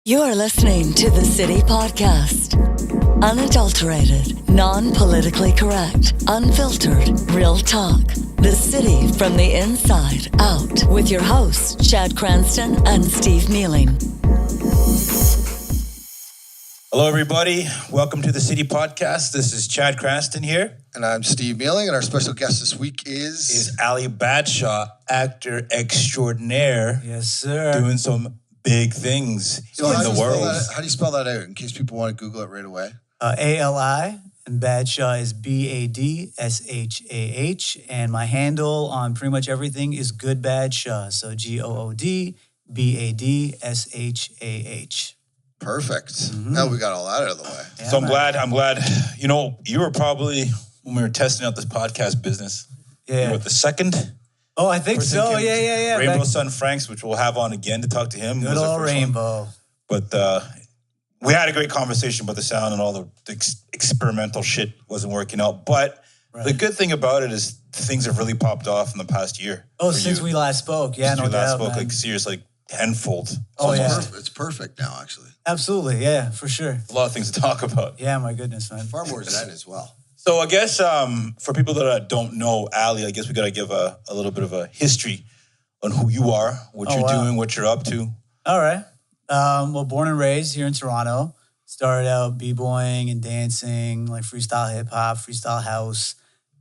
You are listening to the City Podcast. Unadulterated, non-politically correct, unfiltered, real talk. The City from the inside out with your hosts, Chad Cranston and Steve Mealing. Hello, everybody. Welcome to the City Podcast. This is Chad Cranston here. And I'm Steve Mealing, and our special guest this week is Ali Badshah, actor extraordinaire. Yes, sir. Doing some big things in the world. How do you spell that out in case people want to Google it right away? Ali, and Badshah is Badshah. And my handle on pretty much everything is Good Badshah. So GoodBadshah. Perfect. Now we got all that out of the way. Yeah, so I'm glad. You know, you were probably, when we were testing out this podcast business, you were the second. Oh, I think so. Yeah. Rainbow Sun Franks, which we'll have on again to talk to him. Good old Rainbow. But we had a great conversation about the sound and all the experimental shit wasn't working out. But the good thing about it is things have really popped off in the past year. Oh, since we last spoke. Yeah, no doubt, man. Like seriously, like tenfold. Oh, yeah. It's perfect now, actually. Absolutely, yeah, for sure. A lot of things to talk about. Yeah, my goodness, man. Far more zen as well. So I guess for people that don't know Ali, I guess we got to give a little bit of a history on who you are, what you're doing, what you're up to. All right. Well, born and raised here in Toronto. Started out b-boying and dancing, like freestyle hip-hop, freestyle house.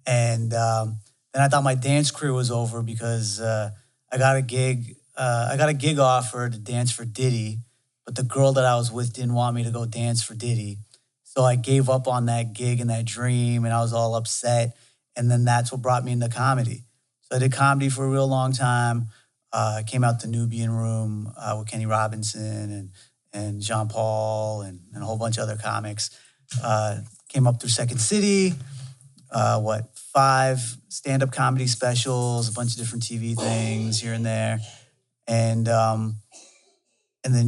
And then I thought my dance career was over because I got a gig offer to dance for Diddy, but the girl that I was with didn't want me to go dance for Diddy. So I gave up on that gig and that dream, and I was all upset. And then that's what brought me into comedy. So I did comedy for a real long time. I came out the Nubian room with Kenny Robinson and Jean Paul and a whole bunch of other comics. Came up through Second City, 5 stand-up comedy specials, a bunch of different TV things here and there. And then,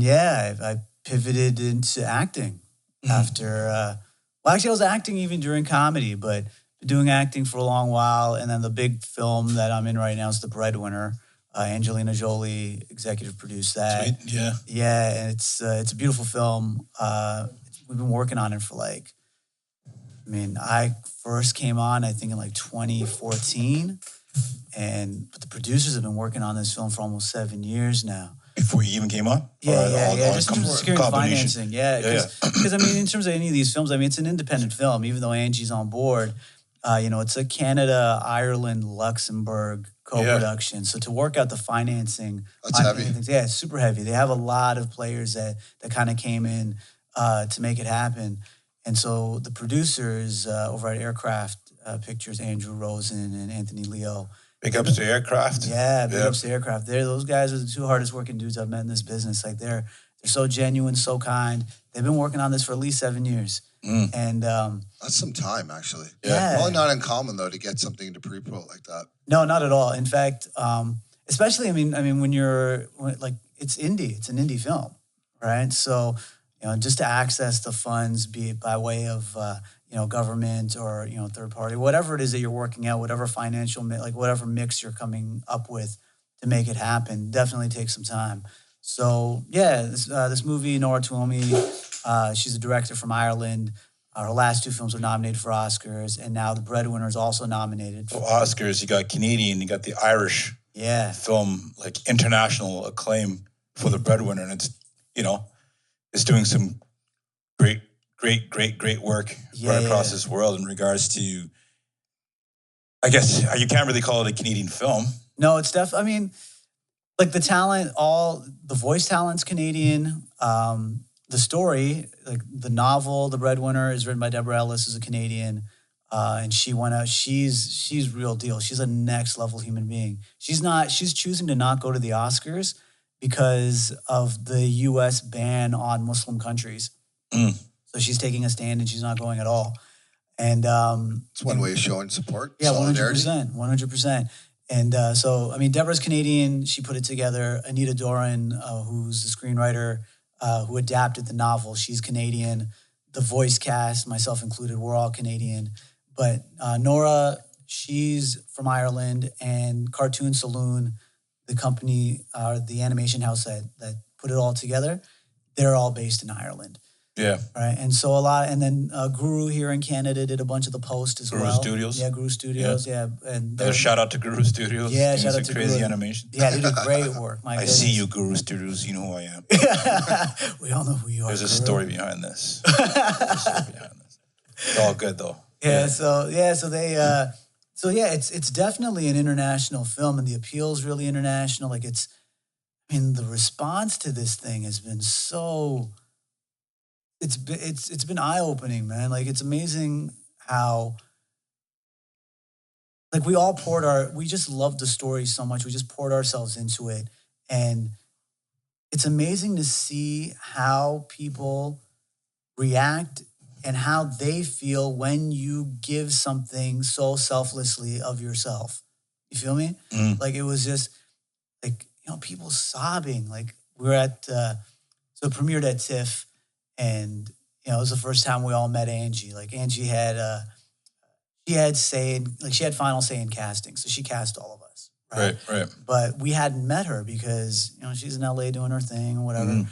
I pivoted into acting after, actually I was acting even during comedy, but doing acting for a long while. And then the big film that I'm in right now is The Breadwinner. Angelina Jolie executive produced that. Sweet. Yeah. Yeah, and it's a beautiful film. We've been working on it for I first came on, I think in 2014. But the producers have been working on this film for almost 7 years now. Before you even came on? Yeah. Just in terms of securing financing. Because in terms of any of these films, it's an independent film, even though Angie's on board. It's a Canada, Ireland, Luxembourg co-production. Yeah. So to work out the financing. That's heavy. It's super heavy. They have a lot of players that kind of came in to make it happen. And so the producers over at Aircraft Pictures, Andrew Rosen and Anthony Leo. Big ups to Aircraft. Yeah, big ups to Aircraft. Those guys are the 2 hardest working dudes I've met in this business. They're so genuine, so kind. They've been working on this for at least 7 years. And that's some time, actually. Yeah. Probably not uncommon though to get something into pre-pro like that. No, not at all. In fact, especially when it's indie, it's an indie film, right? So just to access the funds, be it by way of government or third party, whatever it is that you're working out, whatever financial whatever mix you're coming up with to make it happen, definitely takes some time. So this movie, Nora Twomey, she's a director from Ireland. Her last 2 films were nominated for Oscars, and now The Breadwinner is also nominated for Oscars. You got Canadian, you got the Irish film, international acclaim for The Breadwinner, and it's doing some great work right across this world in regards to, I guess, you can't really call it a Canadian film. No, it's definitely, the talent, all the voice talent's Canadian. The story, the novel, The Breadwinner, is written by Deborah Ellis, who's a Canadian. And she went out, she's real deal. She's a next level human being. She's choosing to not go to the Oscars because of the U.S. ban on Muslim countries. So she's taking a stand and she's not going at all. And it's one way of showing support. Yeah, 100%. And Deborah's Canadian. She put it together. Anita Doran, who's the screenwriter who adapted the novel, she's Canadian. The voice cast, myself included, we're all Canadian. But Nora, she's from Ireland, and Cartoon Saloon, the company, the animation house that put it all together, they're all based in Ireland. Yeah. Right. And so and then Guru here in Canada did a bunch of the post as Guru well. Studios? Yeah, Guru Studios. Yeah. And Shout out to Guru Studios. Yeah, doing shout some out to crazy Guru. animation. Yeah, they do great work. My I goodness. see you, Guru Studios. You know who I am. We all know who you are. There's a Guru. story behind this. It's all good though. Yeah. So it's definitely an international film, and the appeal is really international. Like the response to this thing has been so. It's been eye-opening, man. Like, it's amazing how, like, we just loved the story so much. We just poured ourselves into it. And it's amazing to see how people react and how they feel when you give something so selflessly of yourself. You feel me? Like, it was just, like, people sobbing. Like, we're at, so it premiered at TIFF. And, it was the first time we all met Angie. Like, Angie had final say in casting. So she cast all of us. Right. But we hadn't met her because, she's in LA doing her thing or whatever.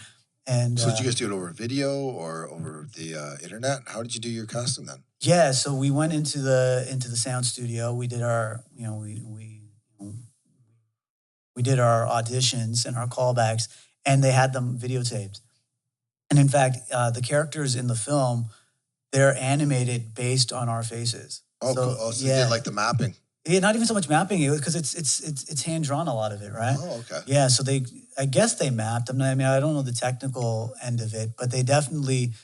And so did you guys do it over video or over the internet? How did you do your casting then? Yeah. So we went into the sound studio. We did our, we did our auditions and our callbacks, and they had them videotaped. And in fact, the characters in the film, they're animated based on our faces. Oh, cool. Oh, so you did like the mapping. Yeah, not even so much mapping, because it's hand drawn, a lot of it, right? Oh, okay. Yeah, so I guess they mapped. I don't know the technical end of it, but they definitely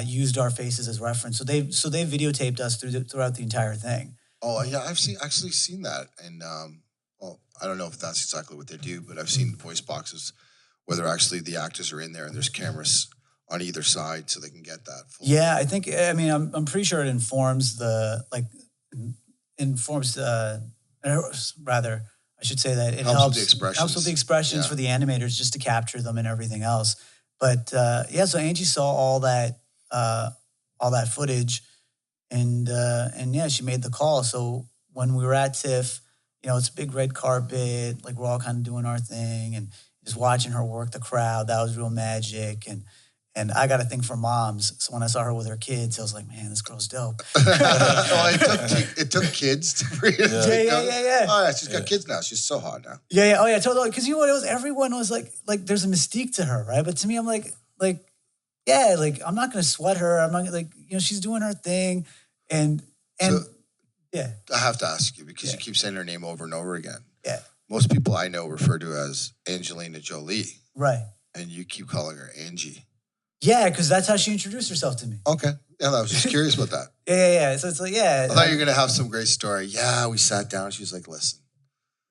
used our faces as reference. So they videotaped us throughout the entire thing. Oh yeah, I've actually seen that, and I don't know if that's exactly what they do, but I've seen voice boxes where they're actually the actors are in there and there's cameras on either side so they can get that full. Yeah, I'm pretty sure it informs rather, I should say that it helps with the expressions. Helps with the expressions for the animators just to capture them and everything else. But so Angie saw all that footage, and she made the call. So when we were at TIFF, it's a big red carpet, like we're all kind of doing our thing and just watching her work the crowd. That was real magic. And I got a thing for moms. So when I saw her with her kids, I was like, man, this girl's dope. It took kids to bring it. Yeah. Oh, yeah, she's got kids now. She's so hot now. Yeah. Oh, yeah, totally. Because what it was? Everyone was like, there's a mystique to her, right? But to me, I'm like, I'm not going to sweat her. I'm not she's doing her thing. And yeah. I have to ask you, because you keep saying her name over and over again. Yeah. Most people I know refer to her as Angelina Jolie. Right. And you keep calling her Angie. Yeah, because that's how she introduced herself to me. Okay. Yeah, I was just curious about that. Yeah. So it's like, yeah. I thought you were going to have some great story. Yeah, we sat down. She was like, listen.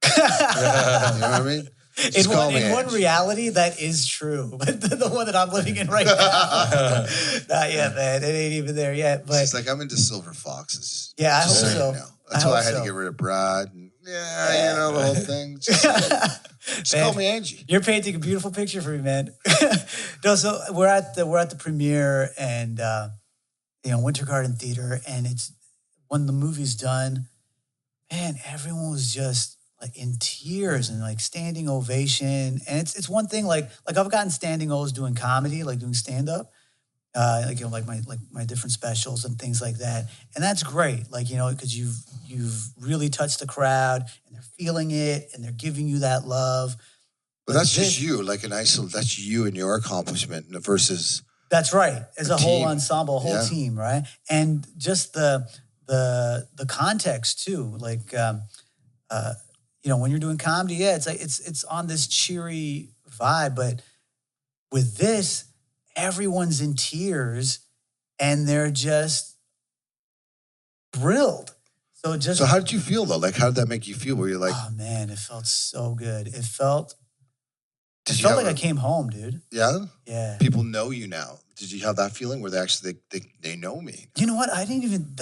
You know what I mean? In one reality, that is true. But the one that I'm living in right now, not yet, man. It ain't even there yet. But she's like, I'm into silver foxes. Yeah, I hope so. That's why I had to get rid of Brad. And the whole thing. Just call me Angie. You're painting a beautiful picture for me, man. No, so we're at the premiere and Winter Garden Theater, and it's when the movie's done, man, everyone was just like in tears and like standing ovation. And it's one thing like I've gotten standing O's doing comedy, like doing stand up. My different specials and things like that, and that's great. Because you've really touched the crowd and they're feeling it and they're giving you that love. But that's just you, that's you and your accomplishment versus. That's right, as a whole ensemble, a whole team, right? And just the context too, when you're doing comedy, it's like it's on this cheery vibe, but with this, everyone's in tears and they're just thrilled. So how did you feel though? Like, how did that make you feel? Where you're like, oh man, it felt so good. It felt like I came home, dude. Yeah? Yeah. People know you now. Did you have that feeling where they know me? You know what? I didn't even,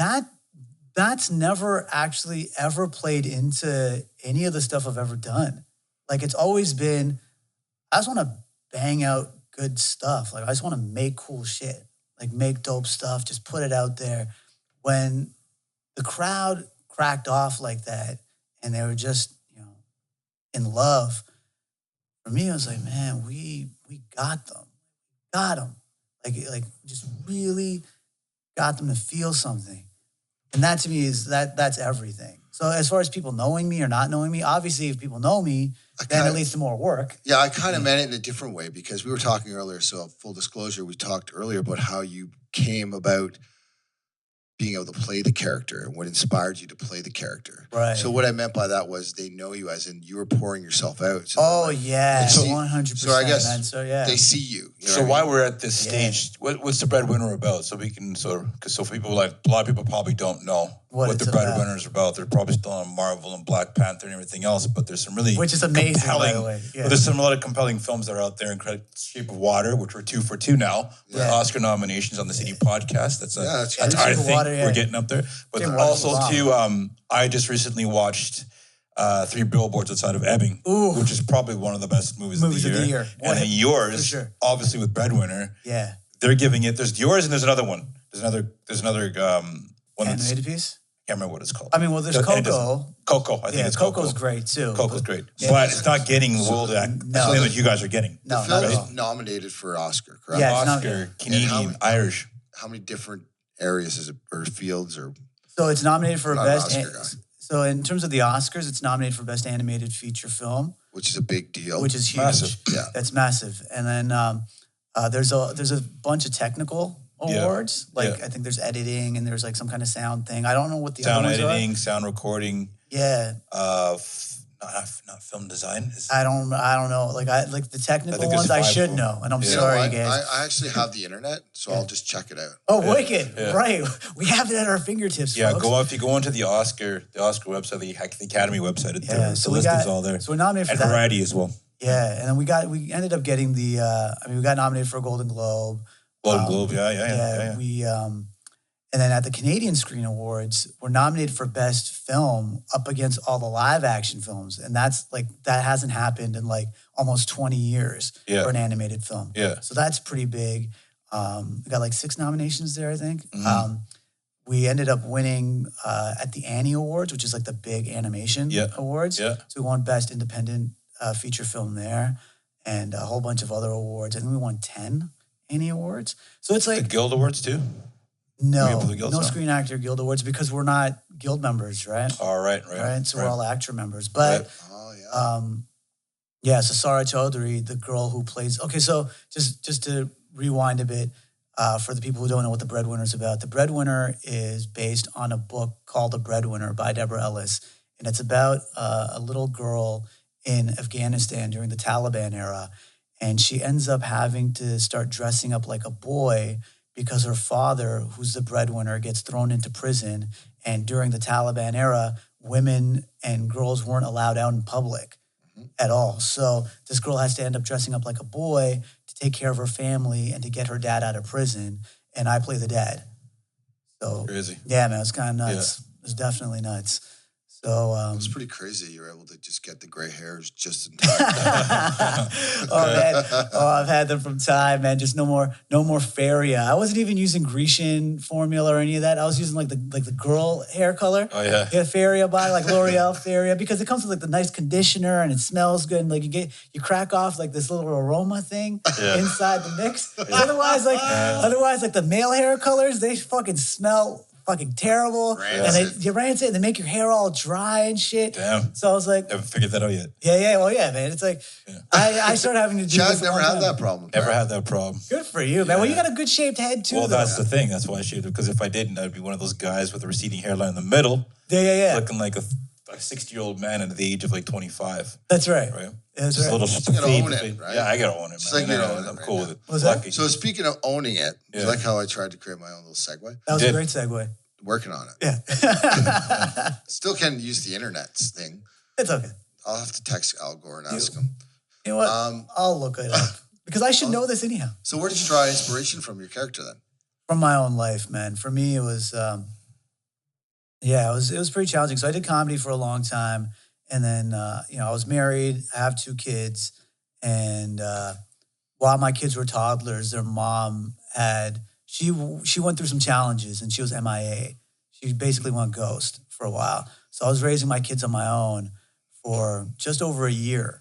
that's never actually ever played into any of the stuff I've ever done. Like, it's always been, I just want to bang out good stuff. Like, I just want to make cool shit. Like, make dope stuff, just put it out there. When the crowd cracked off like that and they were just, in love, for me, I was like, man, we got them. got them. Like just really got them to feel something. And that to me that's everything. So as far as people knowing me or not knowing me, obviously if people know me, then it leads to more work. Yeah, I kind of meant it in a different way because we were talking earlier. So full disclosure, we talked earlier about how you came about being able to play the character and what inspired you to play the character. Right. So what I meant by that was they know you as in you were pouring yourself out. So yeah, so 100%. So I guess man. So yeah, they see you. You know So what I while mean? we're at this stage, what's the Breadwinner about? So we can because for people like a lot of people probably don't know what the Breadwinner is about. They're probably still on Marvel and Black Panther and everything else, but there's some really which is amazing, compelling, by the way. Yeah. But there's a lot of compelling films that are out there. Incredible Shape of Water, which we're 2 for 2 now, with Oscar nominations on the City Podcast. That's I think we're getting up there. But also too, I just recently watched 3 Billboards Outside of Ebbing, which is probably one of the best movies of the year. And then yours, obviously with Breadwinner, they're giving it. There's yours and there's another one. There's another one animated piece. I can't remember what it's called. I mean, well, there's Coco. Coco, I think it's Coco. Coco's great too. Coco's great, but it's not getting the world that you guys are getting. The film is nominated for Oscar, correct? Yeah, Oscar, Canadian, Irish. How many different areas is it, or fields, or? So it's nominated for best. Oscar so in terms of the Oscars, it's nominated for best animated feature film, which is a big deal. Which is huge. Massive. Yeah, that's massive. And then there's a bunch of technical awards. Like I think there's editing and there's like some kind of sound thing. I don't know what the sound other ones editing, are. sound recording. Yeah. Not film design. I don't know. Like the technical ones I should know. And I'm sorry, guys. I actually have the internet, so I'll just check it out. Oh, wicked! Yeah. Right, we have it at our fingertips. Yeah, folks. if you go onto the Oscar website, the Academy website, so the list is all there. So we're nominated for and that. Variety as well. Yeah, and then we ended up getting the. We got nominated for a Golden Globe. Golden Globe, yeah. We and then at the Canadian Screen Awards, we're nominated for Best Film up against all the live action films, and that hasn't happened in like almost 20 years for an animated film. Yeah, so that's pretty big. We got like 6 nominations there, I think. Mm-hmm. We ended up winning at the Annie Awards, which is like the big animation awards. Yeah. So we won Best Independent Feature Film there, and a whole bunch of other awards. I think we won 10 Annie Awards. So it's like the Guild Awards too. No Screen Actor Guild Awards because we're not guild members, right? Oh, right. So we're all actor members. But so Sara Chaudhary, the girl who plays. Okay, so just to rewind a bit for the people who don't know what The Breadwinner is about. The Breadwinner is based on a book called The Breadwinner by Deborah Ellis, and it's about a little girl in Afghanistan during the Taliban era, and she ends up having to start dressing up like a boy because her father, who's the breadwinner, gets thrown into prison. And during the Taliban era, women and girls weren't allowed out in public at all. So this girl has to end up dressing up like a boy to take care of her family and to get her dad out of prison. And I play the dad. So crazy. Yeah, man, it's kind of nuts. Yeah. It's definitely nuts. So it's pretty crazy. You're able to just get the gray hairs just in time. I've had them from time, man. Just no more Faria. I wasn't even using Grecian formula or any of that. I was using like the girl hair color. Oh yeah. Yeah, Faria by like L'Oreal Faria because it comes with like the nice conditioner and it smells good. And like you crack off like this little aroma thing inside the mix. Yeah. Otherwise like the male hair colors, they fucking smell fucking terrible. Rancid. And rancid, and they make your hair all dry and shit. Damn. So I was like, never figured that out yet. Yeah, well, yeah, man. It's like I started having to do Chad's this. Never had that problem. Never had that problem. Good for you, man. Well, you got a good shaped head too. Well, that's the thing. That's why I shaved it. Because if I didn't, I'd be one of those guys with a receding hairline in the middle. Yeah. Looking like a 60-year-old man at the age of like 25. That's right. That's right. A little you gotta own it, right? Yeah, I gotta own it, man. I'm cool with it. So speaking of owning it, you like how I tried to create my own little segue? That was a great segue. Working on it. Yeah. Still can't use the internet thing. It's okay. I'll have to text Al Gore and ask him. You know what? I'll look it up. Because I should know this anyhow. So where did you draw inspiration from your character then? From my own life, man. For me, it was, it was pretty challenging. So I did comedy for a long time. And then, I was married. I have 2 kids. And while my kids were toddlers, their mom She went through some challenges and she was MIA. She basically went ghost for a while. So I was raising my kids on my own for just over a year.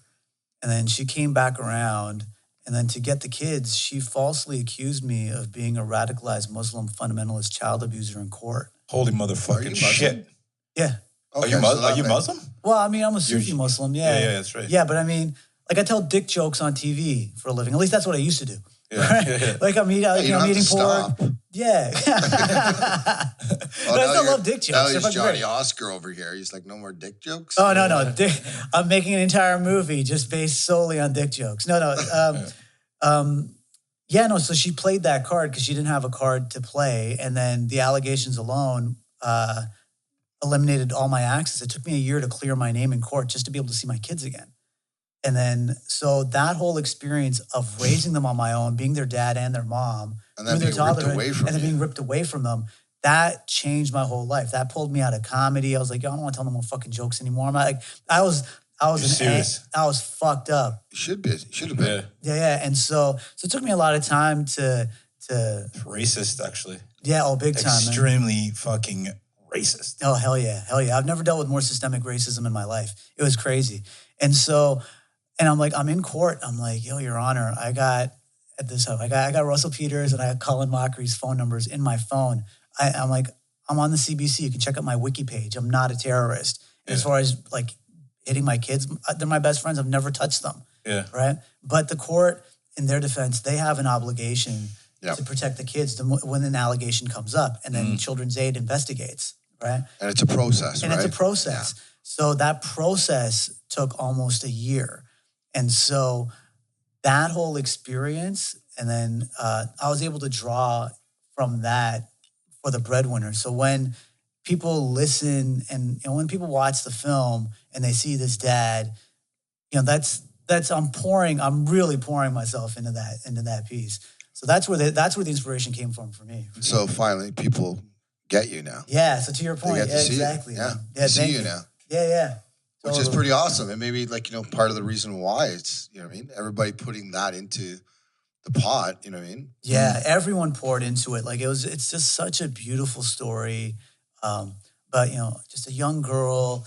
And then she came back around And then to get the kids, she falsely accused me of being a radicalized Muslim fundamentalist child abuser in court. Holy Are you motherfucking Muslim? shit. Yeah. Okay, Are you Muslim? Well, I mean, I'm a Sufi Muslim. Yeah. Yeah, that's right. Yeah, but I mean, like I tell dick jokes on TV for a living. At least that's what I used to do. Yeah. Like I'm eating, you don't I'm have eating to pork. stop. Yeah. But I still love dick Now jokes. They're he's fucking Johnny great. Oscar over here. He's like, no more dick jokes? Oh, no. I'm making an entire movie just based solely on dick jokes. No. So she played that card because she didn't have a card to play. And then the allegations alone eliminated all my access. It took me a year to clear my name in court just to be able to see my kids again. And then, so that whole experience of raising them on my own, being their dad and their mom, And then through being their ripped toddlerhood, away from and then you. being ripped away from them, that changed my whole life. That pulled me out of comedy. I was like, yo, I don't want to tell no more fucking jokes anymore. I'm like, I was serious? I was fucked up. You should be. Should have been. Yeah. And so it took me a lot of time to Racist, actually. big time, man. Extremely fucking racist. Oh, hell yeah. I've never dealt with more systemic racism in my life. It was crazy. And so, and I'm like, I'm in court. I'm like, yo, Your Honor, I got Russell Peters and I got Colin Mockery's phone numbers in my phone. I'm like, I'm on the CBC. You can check out my wiki page. I'm not a terrorist. Yeah. As far as like hitting my kids, they're my best friends. I've never touched them. Yeah. Right. But the court, in their defense, they have an obligation to protect the kids when an allegation comes up, and then Children's Aid investigates. Right. And it's a process, And it's a process. Yeah. So that process took almost a year. And so that whole experience, and then I was able to draw from that for the Breadwinner. So when people listen and when people watch the film and they see this dad, that's I'm really pouring myself into that piece. So that's where the inspiration came from for me. So finally, people get you now. Yeah. So to your point, They get to see exactly. it. Yeah. Yeah. See you now. Yeah. Which is pretty awesome. And maybe part of the reason why it's, you know what I mean? Everybody putting that into the pot, you know what I mean? Yeah, everyone poured into it. Like it's just such a beautiful story. But just a young girl,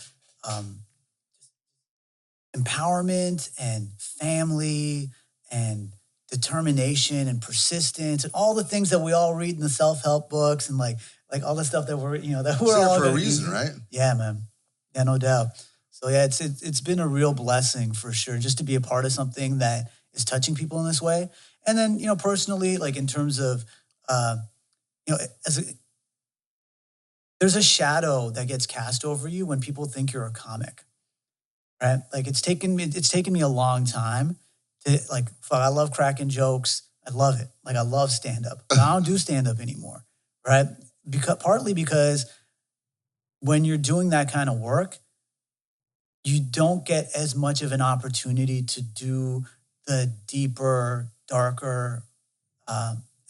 empowerment and family and determination and persistence and all the things that we all read in the self-help books and like all the stuff that we're all for a reason, right? Yeah, man. Yeah, no doubt. So yeah, it's been a real blessing for sure, just to be a part of something that is touching people in this way. And then, personally, like in terms of, there's a shadow that gets cast over you when people think you're a comic, right? Like it's taken me a long time to I love cracking jokes. I love it. Like I love stand-up. But I don't do stand-up anymore, right? Partly because when you're doing that kind of work, you don't get as much of an opportunity to do the deeper, darker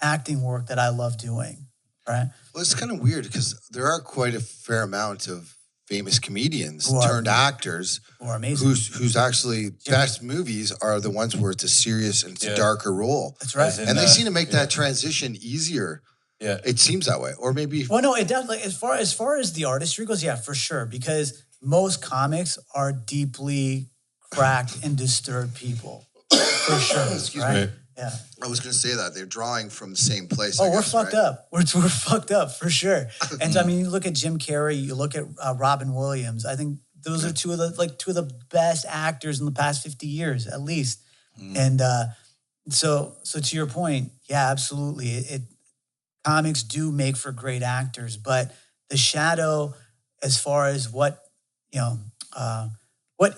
acting work that I love doing, right? Well, it's kind of weird because there are quite a fair amount of famous comedians Who turned actors who are amazing. Whose actually best movies are the ones where it's a serious and it's a darker role. That's right. And they seem to make that transition easier. Yeah. It seems that way. Or maybe... Well, no, it does. Like, as far as the artistry goes, yeah, for sure. Because most comics are deeply cracked and disturbed people. For sure. Excuse right? me. Yeah. I was going to say that. They're drawing from the same place. We're fucked up. We're fucked up for sure. And so, I mean, you look at Jim Carrey, you look at Robin Williams. I think those are two of the best actors in the past 50 years, at least. And so to your point, yeah, absolutely. Comics do make for great actors, but the shadow, as far as what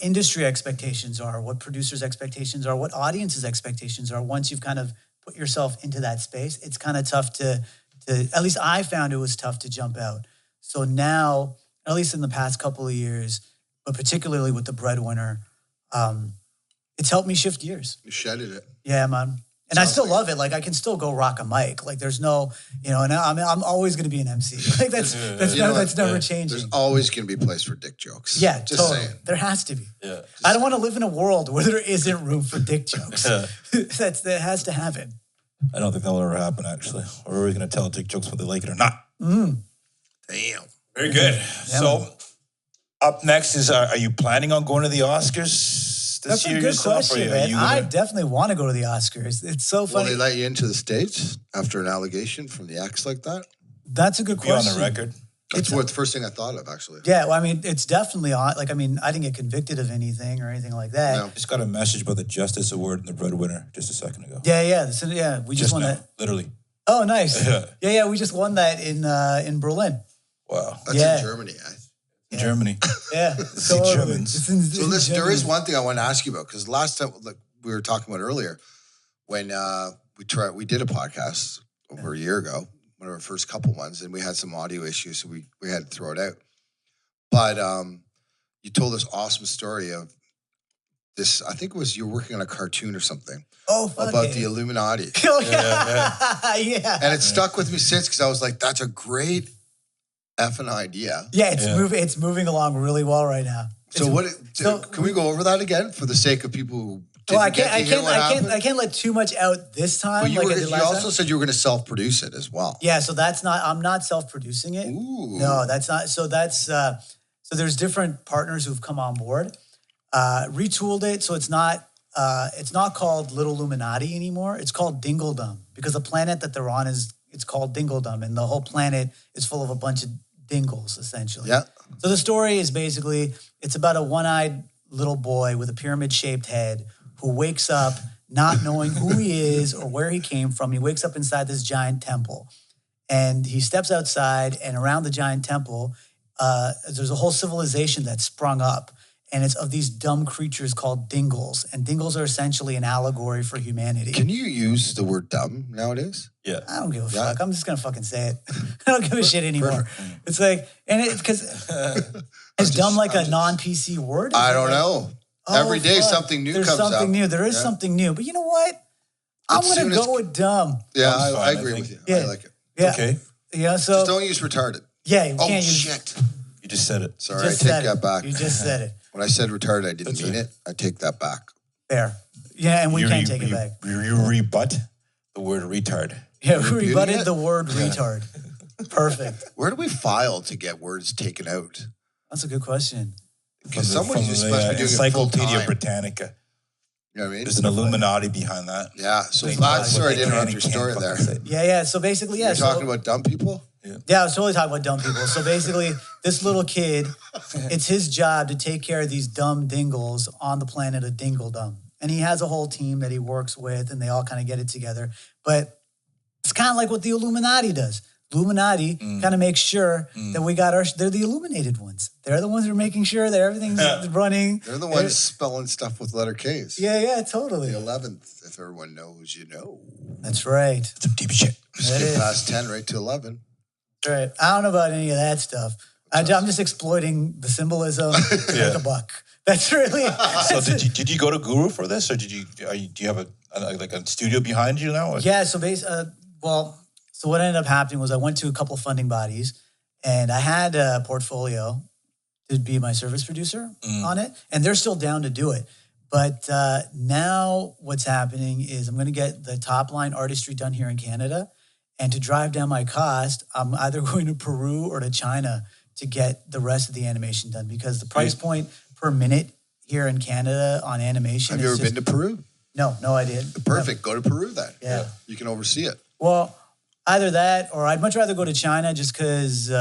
industry expectations are, what producers' expectations are, what audiences' expectations are, once you've kind of put yourself into that space, it's kind of tough to at least I found it was tough to jump out. So now, at least in the past couple of years, but particularly with the Breadwinner, it's helped me shift gears. You shedded it. Yeah, man. And I still love it. Like I can still go rock a mic. Like there's no, and I'm always going to be an MC. Like that's never changing. There's always going to be a place for dick jokes. Yeah, just totally. saying. There has to be. Yeah. I don't want to live in a world where there isn't room for dick jokes. That has to happen. I don't think that'll ever happen, actually. We're always going to tell dick jokes whether they like it or not. Damn. Very good. So up next is, are you planning on going to the Oscars? That's a year good yourself, or question, are man. you I gonna- definitely want to go to the Oscars. It's so Will funny. they let you into the States after an allegation from the ex like that? That's a good be on question. the record? That's what the first thing I thought of, actually. Yeah, well, I mean, it's definitely on. Like, I mean, I didn't get convicted of anything or anything like that. No. Just got a message about the Justice Award and the Breadwinner just a second ago. Yeah. We just won now, that. literally. Oh, nice. Yeah. Yeah. We just won that in Berlin. Wow. That's Yeah. in Germany. In Germany. Yeah. See Germans. It's in So there Germany. is one thing I want to ask you about, because last time, like we were talking about earlier, when we did a podcast over a year ago, one of our first couple ones, and we had some audio issues, so we had to throw it out. But you told this awesome story of this. I think it was you were working on a cartoon or something about the Illuminati, Oh, yeah. and it stuck with me since, because I was like, "That's a great effing idea." Yeah, it's moving along really well right now. So can we go over that again for the sake of people who Well, I didn't get to hear what happened? can't let too much out this time. But you, like I were, did you last also time. said you were going to self-produce it as well. Yeah, so I'm not self-producing it. Ooh. No, that's not. So so there's different partners who've come on board, retooled it. So it's not called Little Illuminati anymore. It's called Dingledum, because the planet that they're on it's called Dingledum, and the whole planet is full of a bunch of dingles, essentially. Yeah. So the story is basically, it's about a one-eyed little boy with a pyramid-shaped head who wakes up not knowing who he is or where he came from. He wakes up inside this giant temple, and he steps outside, and around the giant temple, there's a whole civilization that's sprung up, and it's of these dumb creatures called dingles, and dingles are essentially an allegory for humanity. Can you use the word dumb nowadays? Yeah. I don't give a Yeah. fuck. I'm just gonna fucking say it. I don't give a shit anymore. It's like, and it's because is dumb like a non-PC word? Is I it don't like- know. Oh, Every day fuck. something new There's comes up. something new. There is Yeah. something new. But you know what? I'm As gonna soon as- go with dumb. Yeah, Dumb's I fine, I agree think. with you. Yeah. I like it. Yeah. Okay. Yeah. So Just don't use retarded. yeah, you Oh, can't use. shit. You just said it. Sorry, You I just take said that it. back. You just said it. When I said retarded, I didn't That's mean right. it. I take that back. There. Yeah, and we You- can't you- take it you- back. You rebut the word retard. Yeah, we repeating rebutted it? the word retard. Perfect. Where do we file to get words taken out? That's a good question. Because somebody's From supposed to be doing it full Encyclopedia time. Britannica. You know what I mean? There's an Illuminati behind that. Yeah. So They glad. know Sorry, I what they didn't can interrupt your and story can't there. fucking say. Yeah. So basically, yeah. You're so, talking about dumb people? Yeah, I was totally talking about dumb people. So basically, this little kid, it's his job to take care of these dumb dingles on the planet of Dingledum. And he has a whole team that he works with, and they all kind of get it together. But it's kind of like what the Illuminati does. Illuminati kind of makes sure that we got they're the illuminated ones. They're the ones who are making sure that everything's running. They're the ones spelling stuff with letter Ks. Yeah, totally. The 11th, if everyone knows, you know. That's right. Some deep shit. Skip is. past 10 right to 11. That's right. I don't know about any of that stuff. I'm just exploiting the symbolism like a buck. That's really. So did you go to Guru for this, or do you have a studio behind you now? Or? Yeah. So so what ended up happening was I went to a couple of funding bodies, and I had a portfolio to be my service producer on it, and they're still down to do it. But now what's happening is I'm going to get the top line artistry done here in Canada, and to drive down my cost, I'm either going to Peru or to China to get the rest of the animation done, because the price point per minute here in Canada on animation. Have you ever been to Peru? No, I didn't. Perfect. Go to Peru then. Yeah. You can oversee it. Well, either that, or I'd much rather go to China just because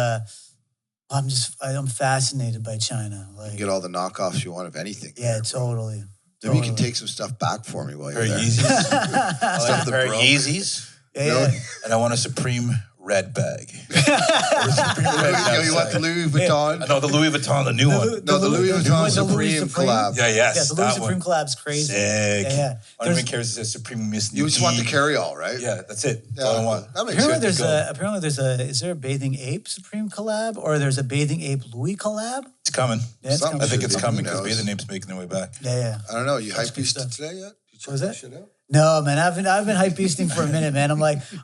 I'm fascinated by China. You Like, can get all the knockoffs you want of anything. yeah, there, bro. totally. Maybe you can take some stuff back for me while you're Pair of there. Yeezys. Stuff that Pair of broke. Yeezys. Yeah. And I want a Supreme red bag. You want the Louis Vuitton? I know the Louis Vuitton, the new one. No, the Louis Vuitton Supreme collab. Yeah, yes. Yeah, the Louis that Supreme one. collab's crazy. Sick. Yeah. I don't even care if it's a Supreme Miss You just want the carry-all, right? Yeah, that's it. That's Yeah, all I want. that makes Apparently sense. is there a Bathing Ape Supreme collab, or there's a Bathing Ape Louis collab? It's coming. Yeah, it's Something coming. I think it's Who coming because knows? Bathing Ape's making their way back. Yeah. I don't know. You hype good beasted stuff. today yet? You check was that that? shit out? No, man, I've been hype beasting for a minute, man.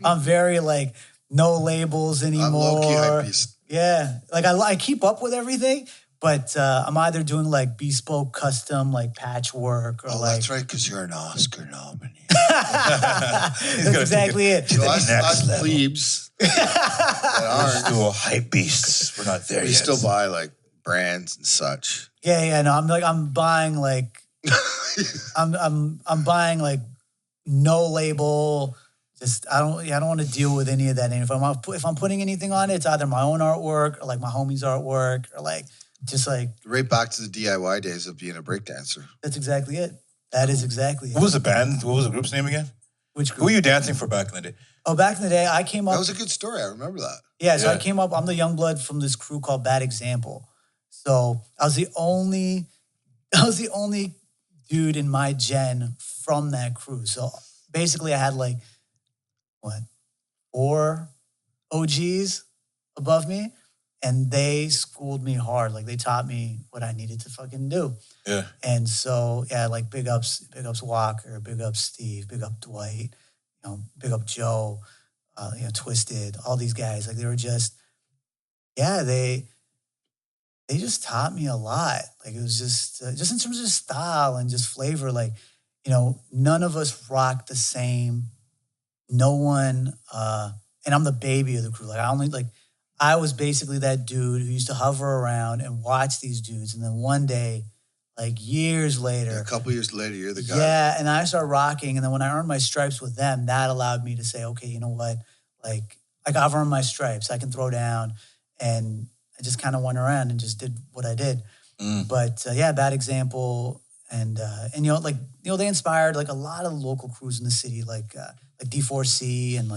I'm very like no labels anymore. I'm low-key hype beast. Yeah, like I keep up with everything, but I'm either doing like bespoke, custom, like patchwork, or Oh, like that's right, because you're an Oscar nominee. that's exactly it. So us, next level. plebes that aren't, Still hype beasts. We're not there we yet. still buy like brands and such. Yeah. No, I'm buying like I'm buying like no label. Just I don't want to deal with any of that. And if I'm putting anything on it, it's either my own artwork or like my homie's artwork or like just like Right back to the DIY days of being a breakdancer. that's exactly it. That is exactly it. What was the band? What was the group's name again? Which Who group? were you dancing for back in the day? Oh, back in the day, I came up. That was a good story. I remember that. Yeah, so I Yeah. came up. I'm the young blood from this crew called Bad Example. So I was the only dude in my gen from that crew. So basically, I had like what 4 OGs above me, and they schooled me hard. Like they taught me what I needed to fucking do. Yeah. And so yeah, like big ups Walker, big ups Steve, big up Dwight, big up Joe, Twisted, all these guys. Like they were just, yeah, they just taught me a lot. Like it was just in terms of style and just flavor. Like, none of us rocked the same. No one, and I'm the baby of the crew. Like I was basically that dude who used to hover around and watch these dudes. And then one day, like years later. Yeah, a couple years later, you're the guy. Yeah, and I started rocking. And then when I earned my stripes with them, that allowed me to say, okay, you know what? Like I've earned my stripes. I can throw down. And I just kind of went around and just did what I did. But yeah, Bad Example. And they inspired like a lot of local crews in the city, like D4C and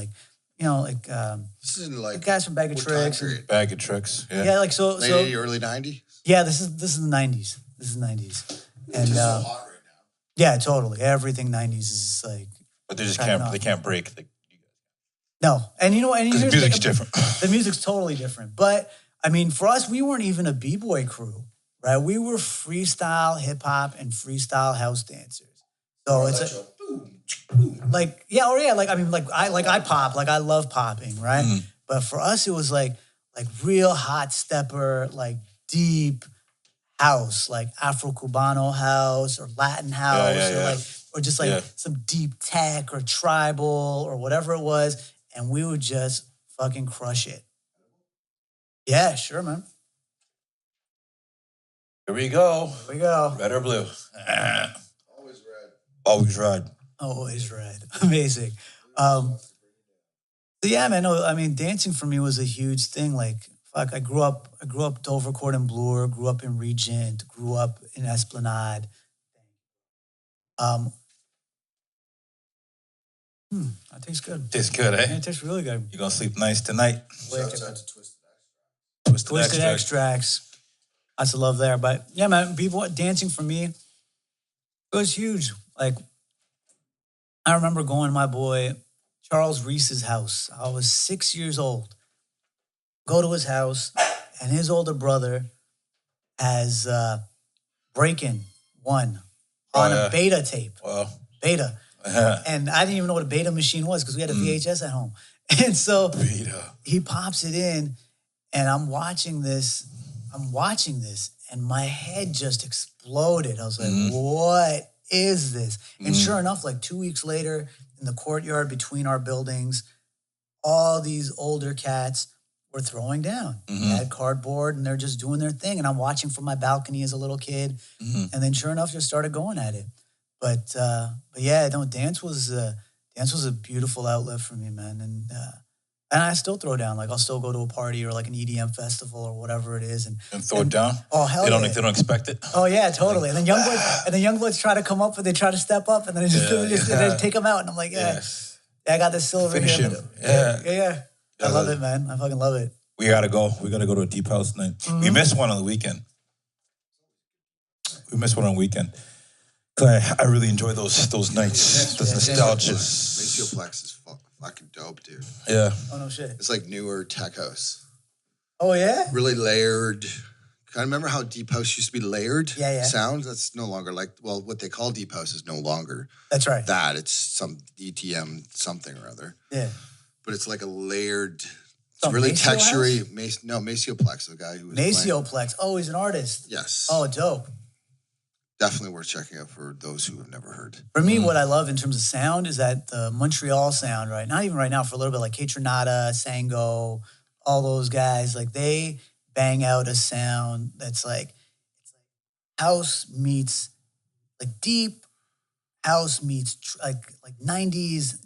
This isn't like guys from Bag of what Tricks. time period? Bag of Tricks. Yeah. Yeah, like so. Late 80s, early 90s? Yeah, this is the 90s. This is the 90s. And It's just so hot right now. yeah, totally. Everything 90s is like But they just cracking can't. up. They can't break. No. And and Because the here's music's like, different. The music's totally different. But I mean, for us, we weren't even a b-boy crew, right? We were freestyle hip hop and freestyle house dancers. So it's I pop, like I love popping, right? But for us, it was like real hot stepper, like deep house, like Afro Cubano house or Latin house, or just some deep tech or tribal or whatever it was, and we would just fucking crush it. Yeah, sure, man. Here we go. Here we go. Red or blue? Always red. Always red. Always red. Amazing. So yeah, man. No, I mean, dancing for me was a huge thing. Like, fuck, I grew up Dovercourt and Bloor, grew up in Regent, grew up in Esplanade. That tastes good. Tastes good, eh? Yeah, it tastes really good. You're gonna sleep nice tonight. Shouts out to Twisted extracts. Lots of love there. But yeah, man, people dancing for me, it was huge. Like, I remember going to my boy Charles Reese's house. I was 6 years old. Go to his house, and his older brother has Breakin' 1 on a beta tape. Wow. Beta. And I didn't even know what a beta machine was because we had a VHS at home. And so he pops it in, and I'm watching this, and my head just exploded. I was like, what is this? And sure enough, like 2 weeks later, in the courtyard between our buildings, all these older cats were throwing down. They had cardboard, and they're just doing their thing. And I'm watching from my balcony as a little kid. And then sure enough, just started going at it. But yeah, no, dance was a beautiful outlet for me, man. And I still throw down. Like I'll still go to a party or like an EDM festival or whatever it is, and throw it down. Oh hell, they don't. yeah. They don't expect it. Oh yeah, totally. And then young bloods try to come up, and they try to step up, and then they take them out, and I'm like, yeah, I got this silver Finish here. him. Yeah. I love it, man. I fucking love it. We gotta go. We gotta go to a deep house tonight. We missed one on the weekend. Cause I really enjoy those nights. Those nostalgias. Macioplex is fucking dope, dude. Yeah. Oh no shit. It's like newer tech house. Oh yeah. Really layered. Kind of remember how deep house used to be layered? Yeah. Sounds? That's no longer what they call deep house is no longer. That's right. That. It's some ETM something or other. Yeah. But it's like a layered, Some really Maceo textury. house? Macioplex, the guy who was Macioplex. Oh, he's an artist. Yes. Oh, dope. Definitely worth checking out for those who have never heard. For me, what I love in terms of sound is that the Montreal sound, right? Not even right now, for a little bit, like Kaytranada, Sango, all those guys, like they bang out a sound that's like house meets deep house meets like 90s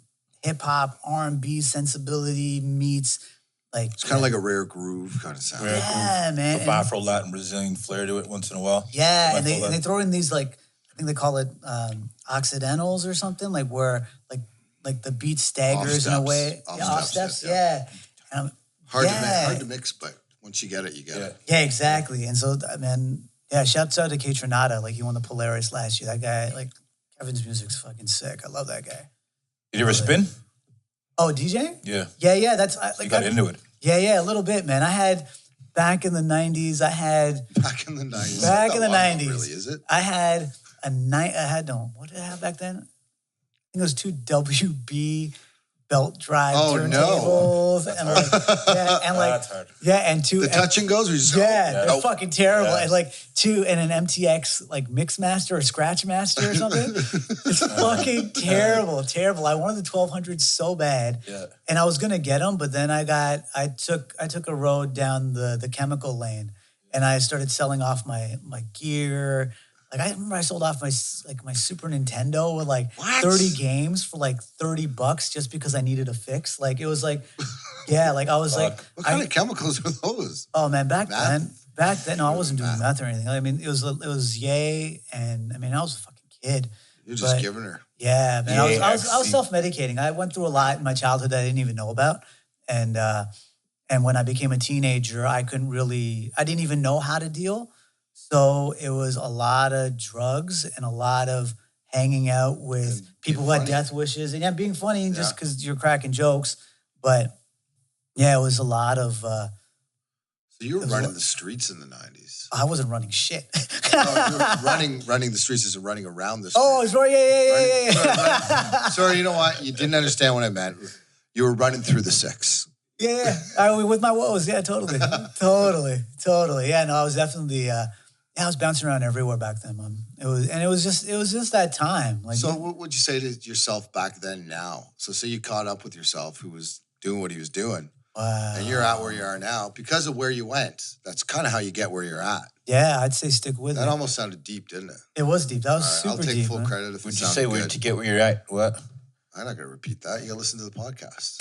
hip hop, R&B sensibility meets like It's kind of like a rare groove kind of sound. yeah, man. Some Afro Latin Brazilian flair to it once in a while. Yeah, and they throw in these like I think they call it occidentals or something like where like the beat staggers in a way. Off steps, yeah. Hard to mix, but once you get it, you get it. Yeah, exactly. And so, man, yeah, shouts out to K Tronada. Like, he won the Polaris last year. That guy, like, Kevin's music's fucking sick. I love that guy. Did you ever spin? Oh, DJ? Yeah. Yeah. That's you got into it. Yeah, a little bit, man. I had back in the 90s. Back in the 90s. Back in the 90s. Really, is it? I had what did I have back then? I think it was 2 WB belt drive turntables. No. And like, That's hard. Yeah, and 2 The touch and goes? Or you just they're fucking terrible. Yeah. And like 2 and an MTX like mix master or scratch master or something. It's fucking terrible. I wanted the 1200 so bad. Yeah. And I was gonna get them, but then I took a road down the chemical lane, and I started selling off my gear. Like, I remember I sold off my Super Nintendo with like 30 games for like $30 just because I needed a fix. Like, it was like, yeah, like I was like, what kind of chemicals are those? Oh man, back then, no, I wasn't doing meth or anything. I mean, it was yay, and I mean, I was a fucking kid. You're just giving her. Yeah, man, I was self-medicating. I went through a lot in my childhood that I didn't even know about, and when I became a teenager, I didn't even know how to deal. So it was a lot of drugs and a lot of hanging out with people who had death wishes and being funny just because you're cracking jokes. But yeah, it was a lot of. So you were running the streets in the 90s. I wasn't running shit. No, you were running the streets as in running around the streets. Oh, sorry, yeah. Sorry, you know what? You didn't understand what I meant. You were running through the 6. Yeah. With my woes. Yeah, totally. Totally. Yeah, no, I was definitely. I was bouncing around everywhere back then, man. It was just that time. Like, so what would you say to yourself back then now? So say you caught up with yourself who was doing what he was doing. Wow. And you're at where you are now because of where you went. That's kind of how you get where you're at. Yeah, I'd say stick with it. That almost sounded deep, didn't it? It was deep. That was super deep. I'll take full man. credit if Would it you sounded say good. to get where you're at? What? I'm not going to repeat that. You got to listen to the podcast.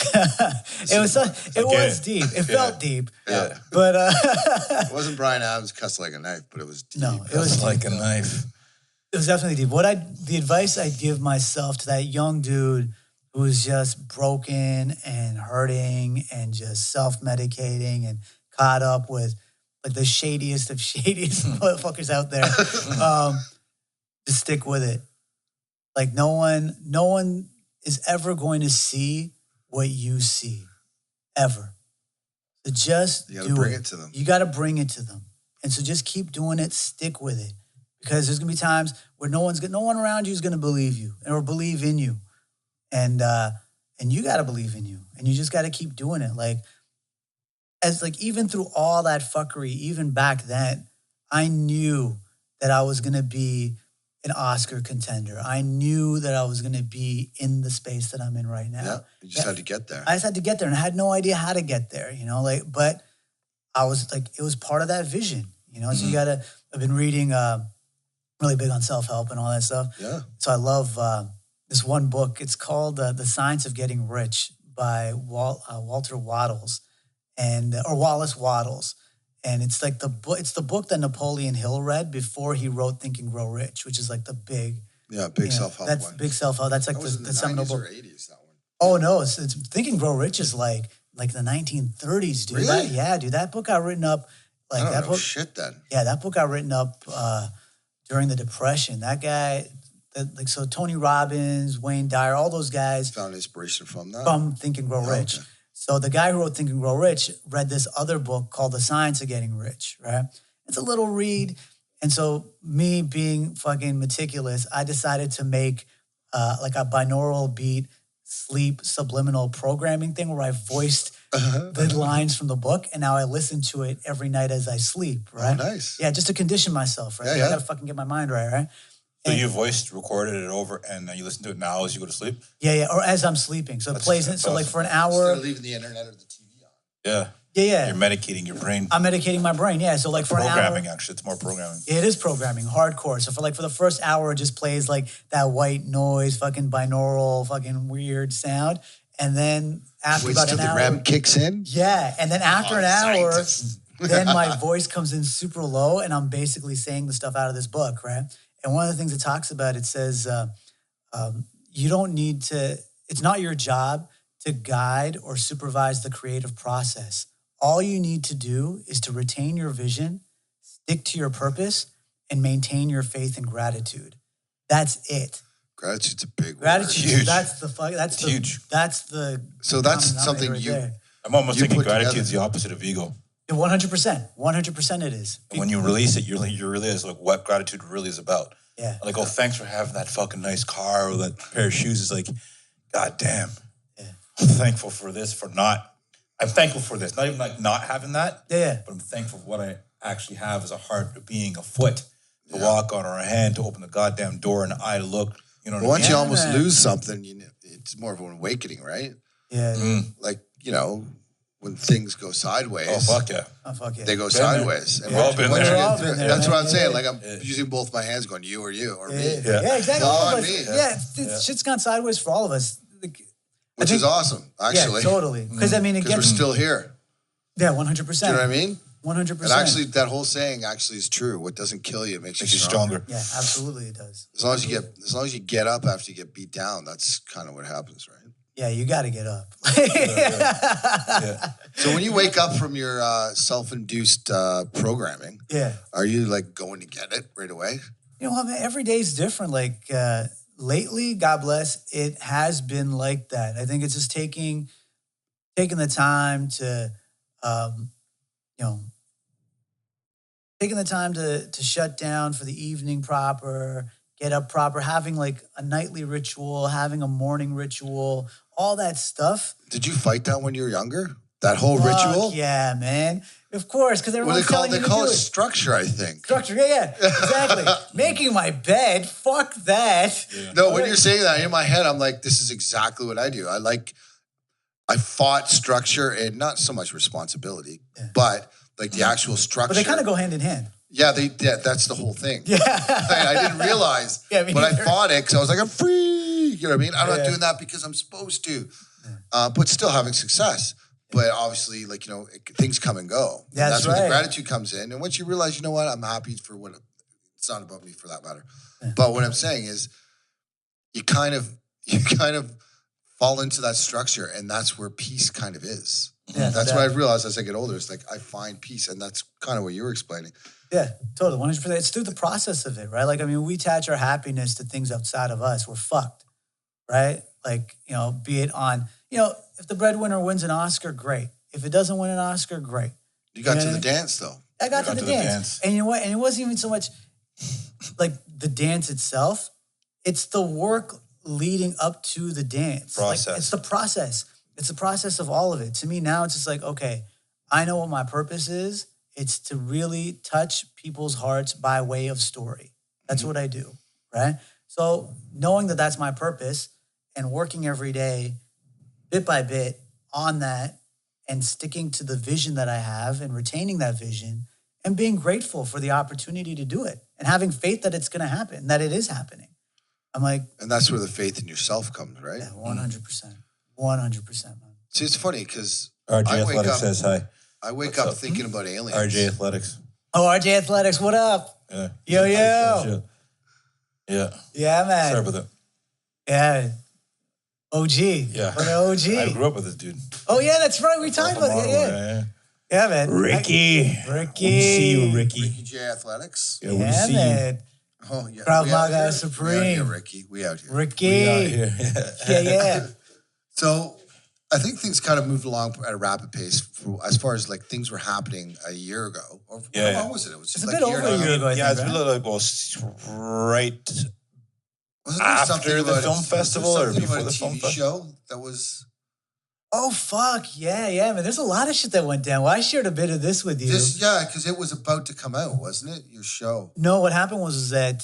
It was deep. It felt deep. Yeah. But It wasn't Brian Adams cussed like a knife, but it was deep. No, it was like a knife. It was definitely deep. The advice I'd give myself to that young dude who was just broken and hurting and just self-medicating and caught up with like the shadiest of motherfuckers out there, just stick with it. Like, no one is ever going to see what you see, ever. So just You got to bring it to them. You got to bring it to them. And so just keep doing it, stick with it. Because there's going to be times where no one around you is going to believe you or believe in you. And you got to believe in you. And you just got to keep doing it. Like, even through all that fuckery, even back then, I knew that I was going to be an Oscar contender. I knew that I was going to be in the space that I'm in right now. Yeah, you just had to get there. I just had to get there, and I had no idea how to get there, but I was like, it was part of that vision, So you gotta, I've been reading, really big on self-help and all that stuff. Yeah. So I love this one book. It's called The Science of Getting Rich by Walter Wattles or Wallace Wattles. And it's like the book that Napoleon Hill read before he wrote Think and Grow Rich, which is like the big self-help that's one. big self-help. That's like That was in the the seminal 90s book. or 80s, that one. Oh no, it's Think and Grow Rich is like the 1930s, dude. Really? Dude, that book got written up like I don't that know book. shit then. Yeah, that book got written up during the Depression. That guy, so Tony Robbins, Wayne Dyer, all those guys Found inspiration from that. from Think and Grow Rich. Okay. So the guy who wrote Think and Grow Rich read this other book called The Science of Getting Rich, right? It's a little read. And so me being fucking meticulous, I decided to make like a binaural beat sleep subliminal programming thing where I voiced the lines from the book, and now I listen to it every night as I sleep, right? Oh, nice. Yeah, just to condition myself, right? Yeah, I yeah. gotta fucking get my mind right? So you recorded it over, and you listen to it now as you go to sleep? Yeah, or as I'm sleeping. So it plays it. So like for an Instead hour. of leaving the internet or the TV on. Yeah. Yeah. You're medicating your brain. I'm medicating my brain. Yeah. So like for programming, an hour, actually, it's more programming. it is programming, hardcore. So for the first hour, it just plays like that white noise, fucking binaural, fucking weird sound. And then after Waits about till an the hour, REM kicks in. yeah. And then after an hour, Scientists. then my voice comes in super low, and I'm basically saying the stuff out of this book, right? And one of the things it talks about, it says, you don't need to. It's not your job to guide or supervise the creative process. All you need to do is to retain your vision, stick to your purpose, and maintain your faith and gratitude. That's it. Gratitude's a big word. Gratitude. Huge. That's It's huge. That's the. So that's common something denominator right there. I'm almost You thinking put together- gratitude is the opposite of ego. 100%. it is. And when you release it, you realize like what gratitude really is about. Yeah. Like, oh, thanks for having that fucking nice car or that pair of shoes. It's like, God damn. Yeah. I'm thankful for this, I'm thankful for this. Not even like not having that, Yeah. but I'm thankful for what I actually have as a heart, a being, a foot to walk on, or a hand to open the goddamn door, and an eye to look. You know what I Once mean? you almost man. lose something, it's more of an awakening, right? Yeah. Like, when things go sideways. Oh, fuck yeah. Oh, fuck yeah. They go Been there. sideways. And We've all once been you there. get We've all through been it- there, that's what man. I'm saying. Yeah. Like, I'm using both my hands going, you or you or me. Yeah, exactly. All All on of us. me. Yeah, shit's gone sideways for all of us. Like, Which is awesome, actually. Yeah, totally. Because I mean, it Because we're gets still here. yeah, 100%. Do you know what I mean? 100%. And actually, that whole saying actually is true. What doesn't kill you makes you stronger. yeah, absolutely, it does. As long as you get up after you get beat down, that's kind of what happens, right? Yeah, you got to get up. Yeah. So when you wake up from your self-induced programming, Yeah. are you like going to get it right away? You know what, man? Every day is different. Like lately, God bless, it has been like that. I think it's just taking the time to, taking the time to shut down for the evening proper, get up proper, having like a nightly ritual, having a morning ritual, all that stuff. Did you fight that when you were younger? That whole Fuck ritual? yeah, man. Of course, because Well, everyone's telling you to call do it it. structure, I think. Structure, yeah, exactly. Making my bed, fuck that. No, when you're saying that in my head, I'm like, this is exactly what I do. I fought structure and not so much responsibility, but like the actual structure. But they kind of go hand in hand. Yeah, that's the whole thing. Yeah. I didn't realize, Yeah, me but I neither. fought it because I was like, I'm free. You know what I mean? I'm not doing that because I'm supposed to, but still having success. But obviously, things come and go. And That's that's where the right. gratitude comes in. And once you realize, you know what, I'm happy for what it's not about me for that matter. But what I'm saying is, you kind of fall into that structure, and that's where peace kind of is. Yeah, That's no what doubt. I've realized as I get older. It's like I find peace, and that's kind of what you were explaining. Yeah, totally, 100%. It's through the process of it, right? Like, I mean, we attach our happiness to things outside of us. We're fucked, right? Like, be it on, if the Breadwinner wins an Oscar, great. If it doesn't win an Oscar, great. You got You know to what the I mean? dance, though. I got to the dance. And you know what? And it wasn't even so much like the dance itself. It's the work leading up to the dance. Process. Like, it's the process. It's the process of all of it. To me now, it's just like, okay, I know what my purpose is. It's to really touch people's hearts by way of story. That's what I do, right? So knowing that that's my purpose and working every day, bit by bit on that and sticking to the vision that I have and retaining that vision and being grateful for the opportunity to do it and having faith that it's going to happen, that it is happening. I'm like, And that's where the faith in yourself comes, right? yeah, 100%. 100%, man. See, it's funny because RJ I wake Athletics up, says hi. I wake What's up up? thinking about aliens. RJ Athletics. Oh, RJ Athletics, what up? Yeah. Yo, yo. Yeah. Yeah, man. Sorry about that. Yeah. OG. Yeah. What an OG. I grew up with this dude. Oh, yeah, that's right. We talked about it. Yeah. Yeah, man. Ricky. Ricky. We see you, Ricky. Ricky J Athletics. Yeah, we Yeah, see you. man. Oh, yeah. Krav We out Maga here? Supreme. We out here, Ricky. We out here. Ricky. We out here. Yeah. So I think things kind of moved along at a rapid pace as far as like things were happening a year ago. Or Yeah, how yeah. long was it? It was It's just a like bit a year over and a a year half. ago, I Yeah, think, it's right? a little right Wasn't there after something the about film festival or something before about the a film TV festival? show that was Oh, fuck. Yeah, man. There's a lot of shit that went down. Well, I shared a bit of this with you. just because it was about to come out, wasn't it? Your show. No, what happened was that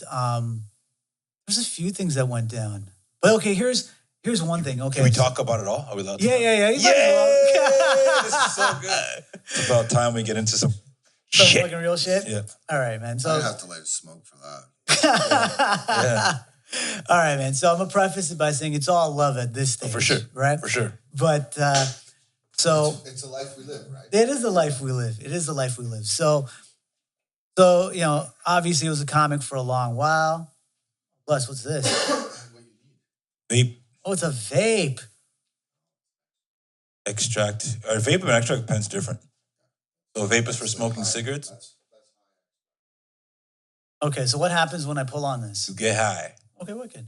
there's a few things that went down. But okay, here's Here's one thing. Okay. Can we talk about it all? Are we allowed to? Yeah. You might This is so good. It's about time we get into some shit. fucking real shit? Yeah. All right, man. So I'd have to light a smoke for that. Yeah. all right, man. So I'm going to preface it by saying it's all love at this stage. For sure. Right? For sure. But so It's a life we live, right? it is the life we live. It is the life we live. So you know, obviously it was a comic for a long while. Plus, what's this? Vape Oh, it's a vape. extract. Vape and extract pen's different. So vape is for smoking cigarettes. Okay, so what happens when I pull on this? You get high. Okay, wicked.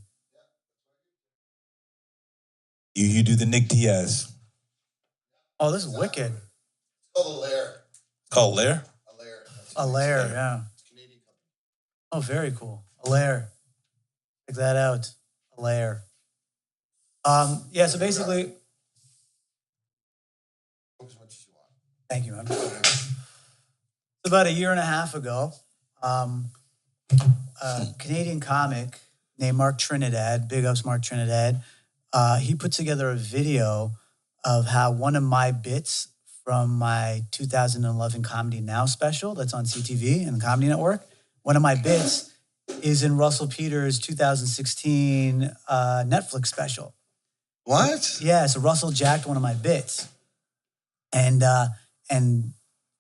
You do the Nick Diaz. Oh, this is wicked. It's called a layer. Called Lair? A layer. A layer, yeah. It's a Canadian company. Oh, very cool. A layer. Check that out. A layer. Yeah, so basically, As much as you want. thank you, man. About a year and a half ago, a Canadian comic named Mark Trinidad, big ups Mark Trinidad, he put together a video of how one of my bits from my 2011 Comedy Now special that's on CTV and the Comedy Network, one of my bits is in Russell Peters' 2016 Netflix special. What? Yeah, so Russell jacked one of my bits. And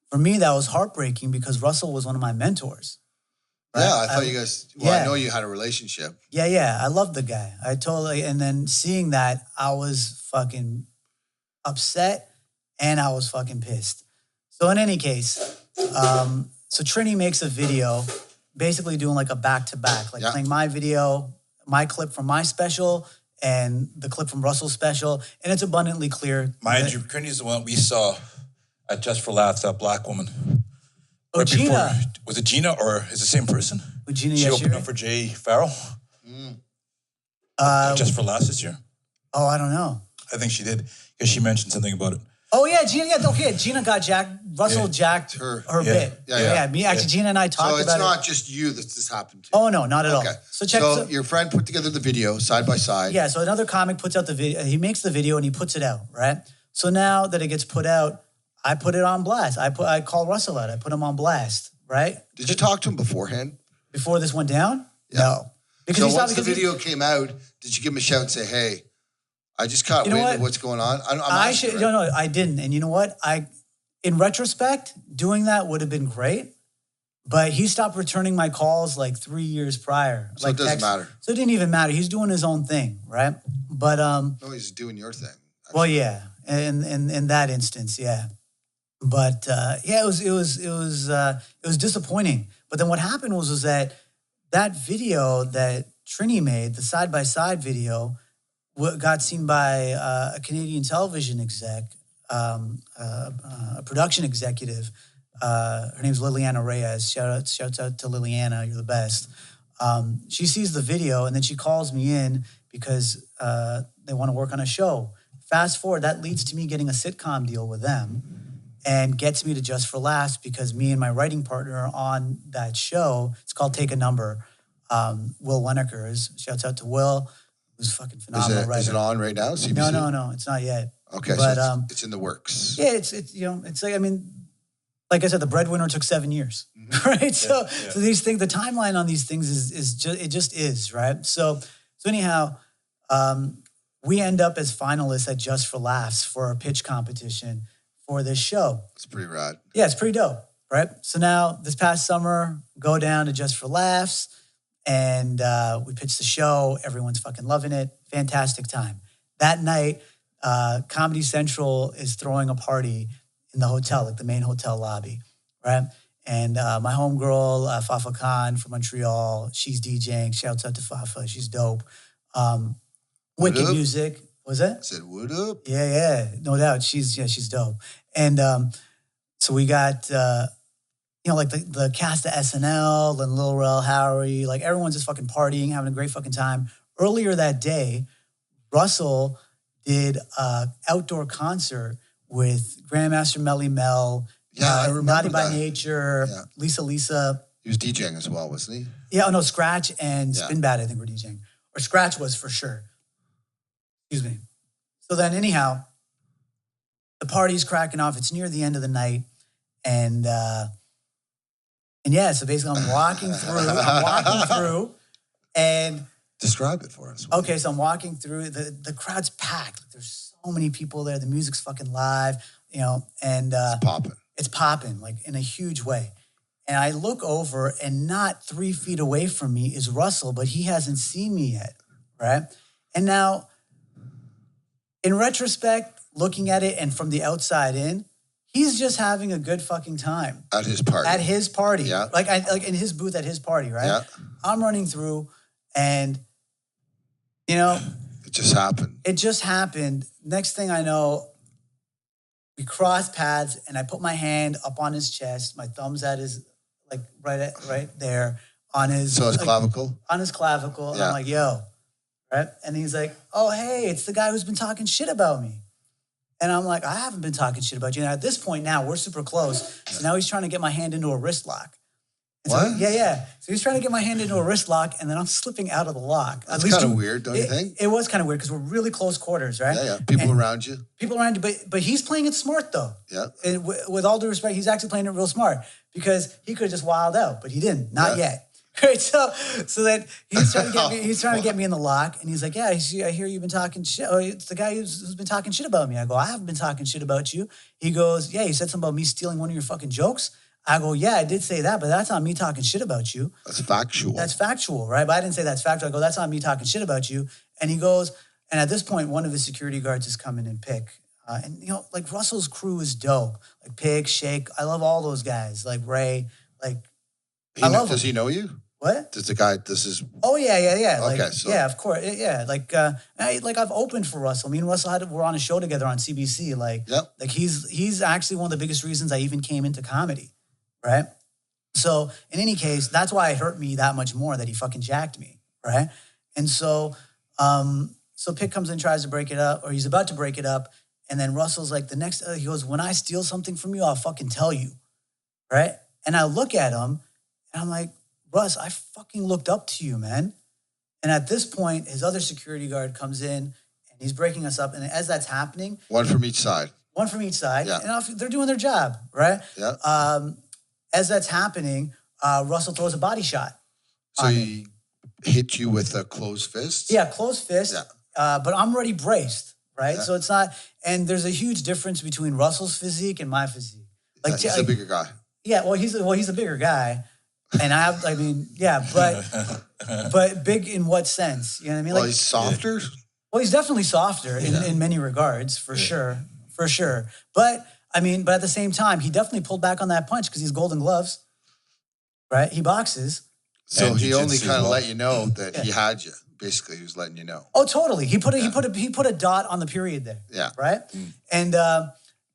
for me, that was heartbreaking because Russell was one of my mentors. right? Yeah, I thought you guys. Well, yeah. I know you had a relationship. Yeah, I loved the guy. I totally, and then seeing that, I was fucking upset and I was fucking pissed. So in any case, so Trini makes a video basically doing like a back-to-back, like Yeah. playing my video, my clip from my special, and the clip from Russell's special, and it's abundantly clear. Mind you, Kearney is the one we saw at Just for Laughs, that black woman. Oh, Right before- Gina. Was it Gina or is it the same person? With Gina She opened Yashiri? up for Jay Farrell Uh, Just for Laughs this year. oh, I don't know. I think she did because she mentioned something about it. Oh yeah, Gina. Yeah, okay. Gina got jacked. Russell Yeah. jacked Her. her Yeah. bit. Yeah. Me, actually, Gina and I talked So it's about not it. just you that this happened to. Oh no, not at Okay. all. So check. So your friend put together the video side by side. Yeah, so another comic puts out the video. He makes the video and he puts it out, right? So now that it gets put out, I put it on blast. I call Russell out. I put him on blast, right? Did you talk to him beforehand? Before this went down? Yeah. No. Because So he saw- once the because he- video came out, did you give him a shout and say, "Hey, I just caught You know wind what? of what's going on"? I'm I asking, should right? no, I didn't. And you know what? In retrospect, doing that would have been great. But he stopped returning my calls like 3 years prior. So it doesn't matter. So it didn't even matter. He's doing his own thing, right? But No, he's doing your thing. well, yeah, in that instance, yeah. But yeah, it was disappointing. But then what happened was that video that Trini made, the side by side video, got seen by a Canadian television exec, a production executive. Her name's Liliana Reyes. Shouts out to Liliana. You're the best. She sees the video and then she calls me in because they want to work on a show. Fast forward, that leads to me getting a sitcom deal with them and gets me to Just for Laughs because me and my writing partner on that show, it's called Take a Number, Will Wenneker. Shouts out to Will, who's a fucking phenomenal writer. Is it on right now? CBC? No, it's not yet. Okay, But, so it's in the works. Yeah, it's like, I mean, like I said, the Breadwinner took 7 years, right? So these things, the timeline on these things is just is, right? So anyhow, we end up as finalists at Just for Laughs for a pitch competition for this show. It's pretty rad. Yeah, it's pretty dope, right? So now this past summer, go down to Just for Laughs and we pitch the show. Everyone's fucking loving it. Fantastic time. That night, Comedy Central is throwing a party in the hotel, like the main hotel lobby, right? And my homegirl, Fafa Khan from Montreal, she's DJing. Shouts out to Fafa. She's dope. Wicked up? music. Was it? I said, "What up?" Yeah, no doubt. She's dope. And so we got, like the cast of SNL and Lil Rel Howery, like everyone's just fucking partying, having a great fucking time. Earlier that day, Russell did an outdoor concert with Grandmaster Melly Mel, Yeah, I remember Naughty by that. Nature, Yeah. Lisa. He was DJing as well, wasn't he? Yeah, oh no, Scratch and Yeah. Spin Bad, I think were DJing. Or Scratch was for sure. Excuse me. So then anyhow, the party's cracking off. It's near the end of the night. And yeah, so basically I'm walking through and describe it for us. Okay, so I'm walking through, the crowd's packed. Like, there's so many people there. The music's fucking live, you know, and it's popping. It's popping, like in a huge way. And I look over, and not 3 feet away from me is Russell, but he hasn't seen me yet, right? And now, in retrospect, looking at it and from the outside in, he's just having a good fucking time. At his party. At his party. Yeah. Like in his booth at his party, right? Yeah. I'm running through, and, you know. It just happened. It just happened. Next thing I know, we cross paths, and I put my hand up on his chest. My thumb's at his, like, right there on his. So his clavicle? On his clavicle. And Yeah. I'm like, yo. Right? And he's like, oh, hey, it's the guy who's been talking shit about me. And I'm like, I haven't been talking shit about you. And at this point now, we're super close. So now he's trying to get my hand into a wrist lock. And so, What? Yeah. So he's trying to get my hand into a wrist lock, and then I'm slipping out of the lock. That's kind of weird, don't you think? It was kind of weird because we're really close quarters, right? Yeah. People around you. People around you, but he's playing it smart though. Yeah. And with all due respect, he's actually playing it real smart because he could have just wilded out, but he didn't. Not yet. Right. So then he's trying to get me. He's trying to get me in the lock, and he's like, "Yeah, I hear you've been talking shit. Oh, it's the guy who's been talking shit about me." I go, "I haven't been talking shit about you." He goes, "Yeah, you said something about me stealing one of your fucking jokes." I go, "Yeah, I did say that, but that's not me talking shit about you. That's factual. That's factual, right? But I didn't say that's factual." I go, "That's not me talking shit about you." And he goes, and at this point, one of his security guards is coming and pick. And, you know, like Russell's crew is dope. Like Pig, Shake. I love all those guys. Like Ray. Like, I love Does him. he know you? What? Does the guy, this is... Oh, yeah. Like, Okay, so... Yeah, of course. Yeah, like I've opened for Russell. Me and Russell were on a show together on CBC. Like, like he's actually one of the biggest reasons I even came into comedy, right? So in any case, that's why it hurt me that much more that he fucking jacked me, right? And so, so Pick comes in, tries to break it up, or he's about to break it up, and then Russell's like, he goes, "When I steal something from you, I'll fucking tell you," right? And I look at him, and I'm like, "Russ, I fucking looked up to you, man." And at this point, his other security guard comes in, and he's breaking us up. And as that's happening... One from each side. One from each side. Yeah. And they're doing their job, right? Yeah. As that's happening, Russell throws a body shot. So he hit you with a closed fist? Yeah, closed fist. Yeah. But I'm already braced, right? Yeah. So it's not... And there's a huge difference between Russell's physique and my physique. Like, He's a bigger guy. Yeah, well, he's a bigger guy. And but big in what sense? You know what I mean? Well, Like, he's softer? Well, he's definitely softer in many regards, for sure. But at the same time, he definitely pulled back on that punch because he's Golden Gloves, right? He boxes. So And he only jiu-jitsu kind of as well. let you know that he had you. Basically, he was letting you know. Oh, totally. He put a dot on the period there. Yeah. Right. And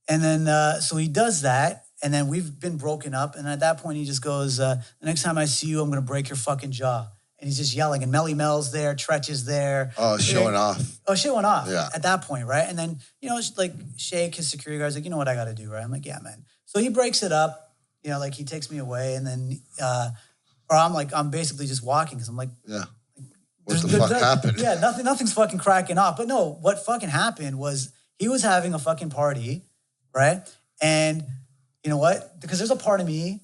then so he does that, and then we've been broken up, and at that point he just goes, "The next time I see you, I'm gonna break your fucking jaw." And he's just yelling, and Melly Mel's there, Tretch is there. Oh, showing off. Oh, shit went off Yeah. at that point, right? And then, you know, like Shake, his security guard's like, "You know what I got to do, right?" I'm like, "Yeah, man." So he breaks it up, you know, like he takes me away, and then, or I'm basically just walking because I'm like, Yeah. What the fuck happened? Yeah, nothing's fucking cracking off. But no, what fucking happened was he was having a fucking party, right? And you know what? Because there's a part of me.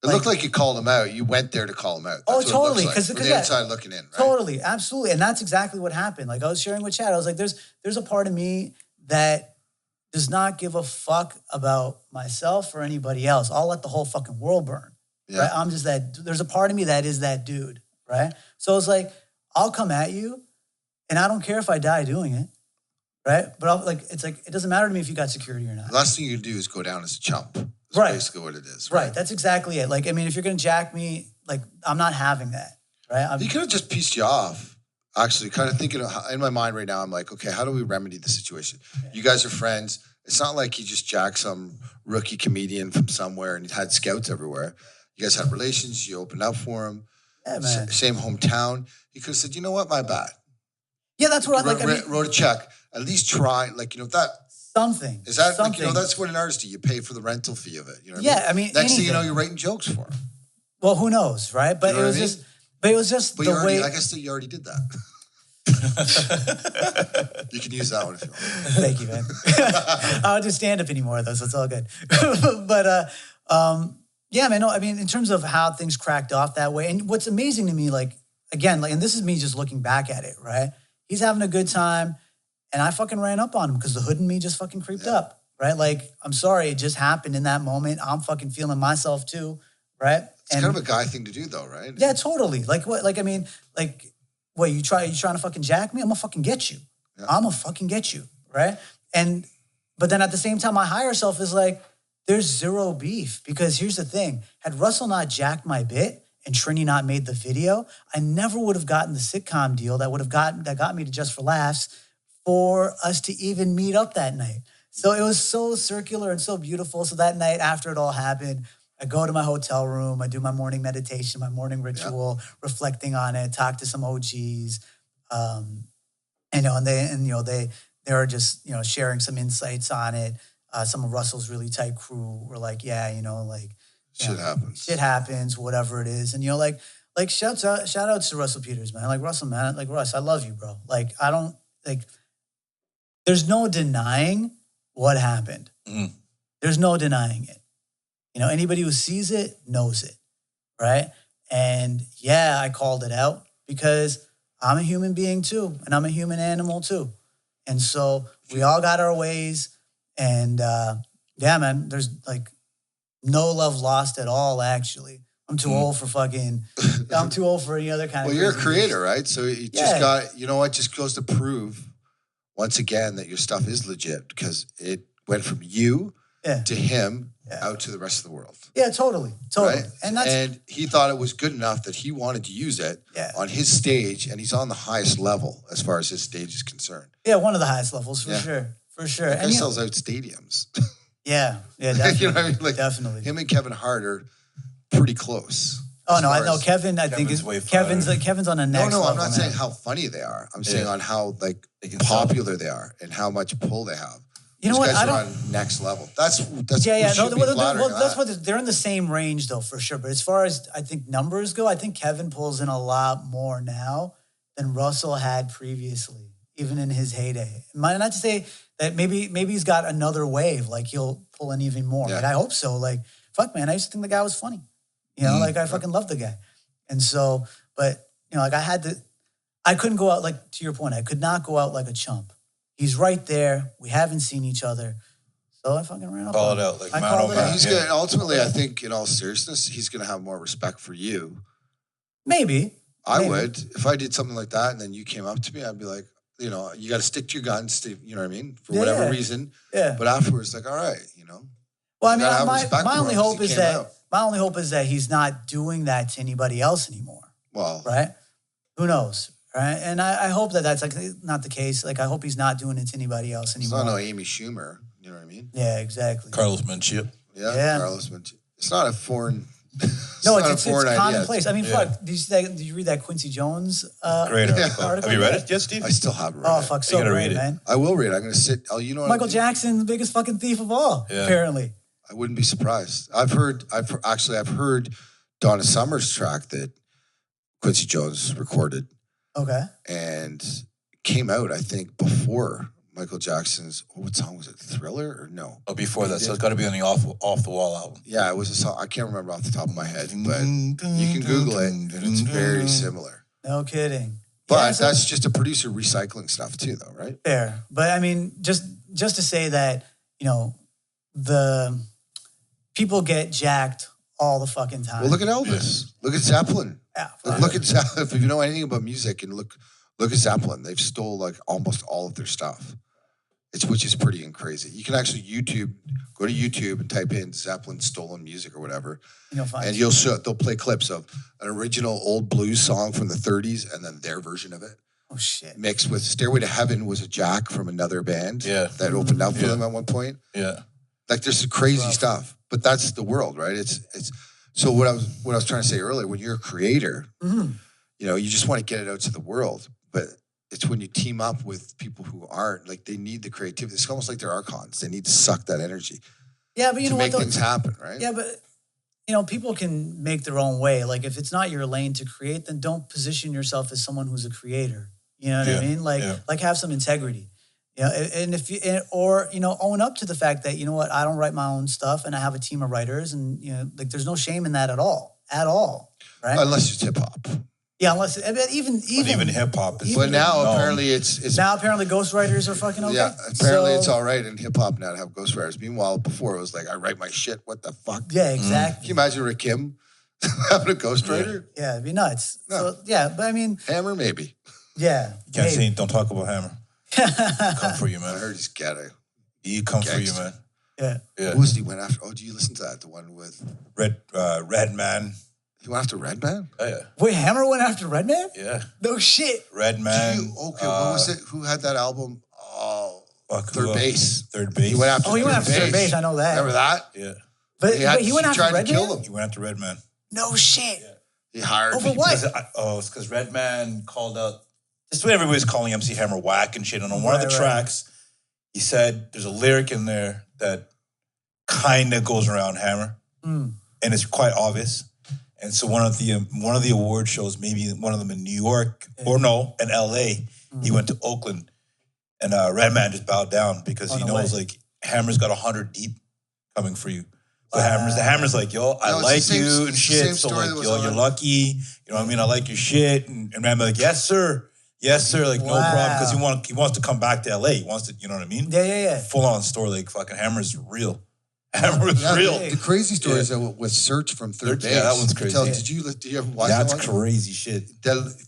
It looked like you called him out. You went there to call him out. That's Oh, what it totally. looks like. From the outside looking in, right? Totally, absolutely. And that's exactly what happened. Like I was sharing with Chad. I was like, there's a part of me that does not give a fuck about myself or anybody else. I'll let the whole fucking world burn. Yeah. Right? I'm just that. There's a part of me that is that dude, right? So it's like, I'll come at you, and I don't care if I die doing it, right? But it doesn't matter to me if you got security or not. The last thing you do is go down as a chump. That's Right. basically what it is. Right. That's exactly it. Like, I mean, if you're gonna jack me, like, I'm not having that, right? He could have just pieced you off. Actually, kind of thinking in my mind right now, I'm like, okay, how do we remedy the situation? You guys are friends. It's not like he just jacked some rookie comedian from somewhere and he had scouts everywhere. You guys had relations. You opened up for him. Yeah, man. Same hometown. He could have said, "You know what? My bad." Yeah, that's what I like. Wrote a check. At least try. Like, you know, that. Something. Is that, something. like, you know, that's what an artist do. You pay for the rental fee of it. You know what Yeah, I mean? I mean, Next thing you know, anything. you're writing jokes for him. Well, who knows, right? But You know it what was I mean? just, but it was just But the you already, way. I guess you already did that. You can use that one if you want. Thank you, man. I don't do stand-up anymore, though, so it's all good. But, yeah, man, no, I mean, in terms of how things cracked off that way, and what's amazing to me, like, again, like, and this is me just looking back at it, right? He's having a good time, and I fucking ran up on him because the hood in me just fucking creeped up, right? Like, I'm sorry, it just happened in that moment. I'm fucking feeling myself too, right? It's kind of a guy thing to do, though, right? Yeah, totally. Like, what? Like, I mean, like, what, you trying to fucking jack me? I'm gonna fucking get you. Yeah. I'm gonna fucking get you, right? But then at the same time, my higher self is like, there's zero beef, because here's the thing: had Russell not jacked my bit and Trini not made the video, I never would have gotten the sitcom deal that got me to Just for Laughs for us to even meet up that night. So it was so circular and so beautiful. So that night, after it all happened, I go to my hotel room, I do my morning meditation, my morning ritual, reflecting on it, talk to some OGs, they were just, sharing some insights on it. Some of Russell's really tight crew were like, yeah, shit happens, whatever it is. And, shout outs to Russell Peters, man. Like, Russell, man, like, Russ, I love you, bro. Like, there's no denying what happened. Mm. There's no denying it. Anybody who sees it knows it, right? And yeah, I called it out because I'm a human being too, and I'm a human animal too. And so we all got our ways, and yeah, man, there's like no love lost at all, actually. I'm too old for I'm too old for any other kind of. Well, you're a creator, right? So you just got, just goes to prove once again that your stuff is legit, because it went from you to him out to the rest of the world. Yeah, totally. Right? And he thought it was good enough that he wanted to use it on his stage, and he's on the highest level as far as his stage is concerned. Yeah, one of the highest levels for sure. That guy sells out stadiums. Yeah, definitely. You know what I mean? Like, definitely. Him and Kevin Hart are pretty close. Oh no, I know Kevin. I think is Kevin's on a next. No, level, I'm not man. saying how funny they are. I'm saying on how popular they are and how much pull they have. You know what? Guys are on next level. That's they're in the same range though, for sure. But as far as I think numbers go, I think Kevin pulls in a lot more now than Russell had previously, even in his heyday. Not to say that maybe he's got another wave, like he'll pull in even more. Yeah. Yeah. Like, I hope so. Like, fuck, man, I used to think the guy was funny. Like I fucking love the guy. And so, but like I couldn't go out, like, to your point, I could not go out like a chump. He's right there. We haven't seen each other. So I fucking ran up. Call it out. Like, man, oh man. He's gonna ultimately, I think, in all seriousness, he's gonna have more respect for you. Maybe. I would. If I did something like that and then you came up to me, I'd be like, you got to stick to your guns, you know what I mean? For whatever reason. Yeah. But afterwards, like, all right, Well, I mean, my only hope is that he's not doing that to anybody else anymore. Well. Right? Who knows? Right? And I hope that that's like not the case. Like, I hope he's not doing it to anybody else anymore. It's not no Amy Schumer. You know what I mean? Yeah, exactly. Carlos Mencia. Yeah. Carlos Mencia. It's not a foreign. It's commonplace. I mean, fuck. Did you read that Quincy Jones great article? article? Have you read it yet, Steve? I still haven't read it. Oh, fuck. So you gotta great, read it, man. I will read it. I'm going to sit. Michael Jackson, the biggest fucking thief of all, apparently. I wouldn't be surprised. I've heard Donna Summer's track that Quincy Jones recorded. Okay. And came out, I think, before Michael Jackson's, what song was it? Thriller or no? Oh, before that. So it's got to be on the Off the Wall album. Yeah, it was a song. I can't remember off the top of my head, but you can Google it, and it's very similar. No kidding. But that's just a producer recycling stuff too, though, right? Fair. But I mean, just to say that, the people get jacked all the fucking time. Well, look at Elvis. Look at Zeppelin. Yeah. Look at Zeppelin. If you know anything about music, and look at Zeppelin. They've stole like almost all of their stuff. Which is pretty and crazy. You can actually go to YouTube and type in Zeppelin stolen music or whatever, and they'll play clips of an original old blues song from the 30s and then their version of it. Oh shit! Mixed with "Stairway to Heaven" was a jack from another band that opened up for them at one point. Yeah, like there's some crazy stuff, but that's the world, right? It's so what I was trying to say earlier. When you're a creator, you just want to get it out to the world, but it's when you team up with people who aren't, like, they need the creativity. It's almost like they're archons. They need to suck that energy. Yeah, but to make things happen, right? Yeah, but people can make their own way. Like, if it's not your lane to create, then don't position yourself as someone who's a creator. You know what I mean? Like have some integrity. You know, and if you or you know, own up to the fact that you know what, I don't write my own stuff, and I have a team of writers, and you know, like there's no shame in that at all, right? Unless it's hip hop. Yeah, unless even hip hop is. But now apparently it's now apparently ghostwriters are fucking okay. Yeah, apparently it's all right in hip hop now to have ghostwriters. Meanwhile, before it was like I write my shit. What the fuck? Yeah, exactly. Can you imagine Rakim having a ghostwriter? Yeah, it'd be nuts. No. So, yeah, but I mean, Hammer maybe. Yeah, you can't say don't talk about Hammer. Come for you, man. I heard he's ghetto. He come for you, man. Yeah. Who was he went after? Oh, do you listen to that? The one with Redman. He went after Redman? Oh yeah. Wait, Hammer went after Redman? Yeah. No shit. Redman. What was it? Who had that album? Oh, Third Base. Third Base. He went after. Third Base. I know that. Remember that? Yeah. But he went after tried Redman. to kill him. He went after Redman. No shit. Yeah. He hired over people. what? It's because Redman called out. This is what everybody's calling MC Hammer whack and shit. And on one of the tracks, he said there's a lyric in there that kind of goes around Hammer, and it's quite obvious. And so one of the award shows, maybe one of them in New York in LA, he went to Oakland, and Redman just bowed down because he knows like Hammer's got 100 deep coming for you. So Hammer's like, yo, I like you and shit. So like, yo, you're lucky. You know what I mean? I like your shit. And Redman's like, yes, sir. Yes, sir. Like, no problem. Because he wants to come back to LA. He wants to, you know what I mean? Yeah. Full on story. Like, fucking Hammer's real. Hammer was real. The crazy story is that with Search from Third Base. Yeah, that one's crazy. Did you ever watch that one? That's crazy shit.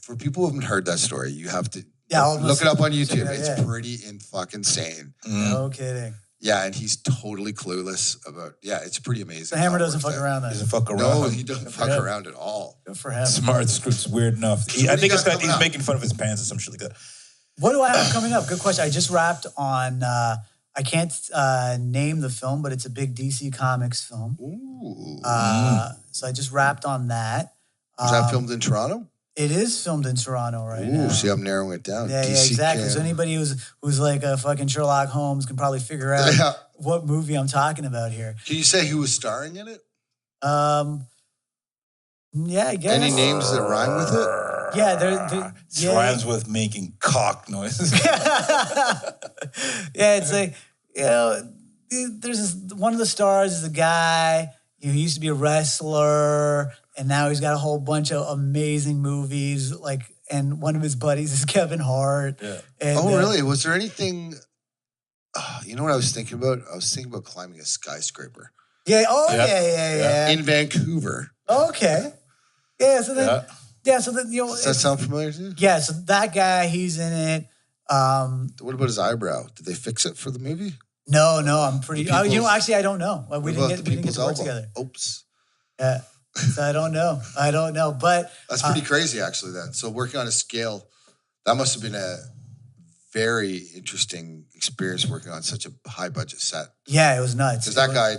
For people who haven't heard that story, you have to look it up on YouTube. It's pretty fucking insane. No kidding. Yeah, and he's totally clueless about. Yeah, it's pretty amazing. So Hammer doesn't fuck around. Then. Doesn't fuck around. No, he doesn't fuck around at all. Good for him. Smart. It's weird enough. I think he's making fun of his pants or some shit like that. What do I have coming up? Good question. I just wrapped on. I can't name the film, but it's a big DC Comics film. Ooh. So I just wrapped on that. Was that filmed in Toronto? It is filmed in Toronto right now. See, I'm narrowing it down. Yeah, exactly. So anybody who's like a fucking Sherlock Holmes can probably figure out what movie I'm talking about here. Can you say who was starring in it? Yeah, I guess. Any names that rhyme with it? Yeah, it rhymes with making cock noises. Yeah, it's like, you know, there's one of the stars is a guy, he used to be a wrestler, and now he's got a whole bunch of amazing movies, like, and one of his buddies is Kevin Hart. Yeah. And, Really? Was there anything, you know what I was thinking about? I was thinking about climbing a skyscraper. Yeah, yeah. In Vancouver. Okay. Yeah, so then... Yeah, so that, you know... Does that sound familiar to you? Yeah, so that guy, he's in it. What about his eyebrow? Did they fix it for the movie? No, I'm pretty... actually, I don't know. We didn't get to work together. Oops. Yeah, so I don't know. But... That's pretty crazy, actually, then. So working on a scale, that must have been a very interesting experience working on such a high-budget set. Yeah, it was nuts. Because that guy...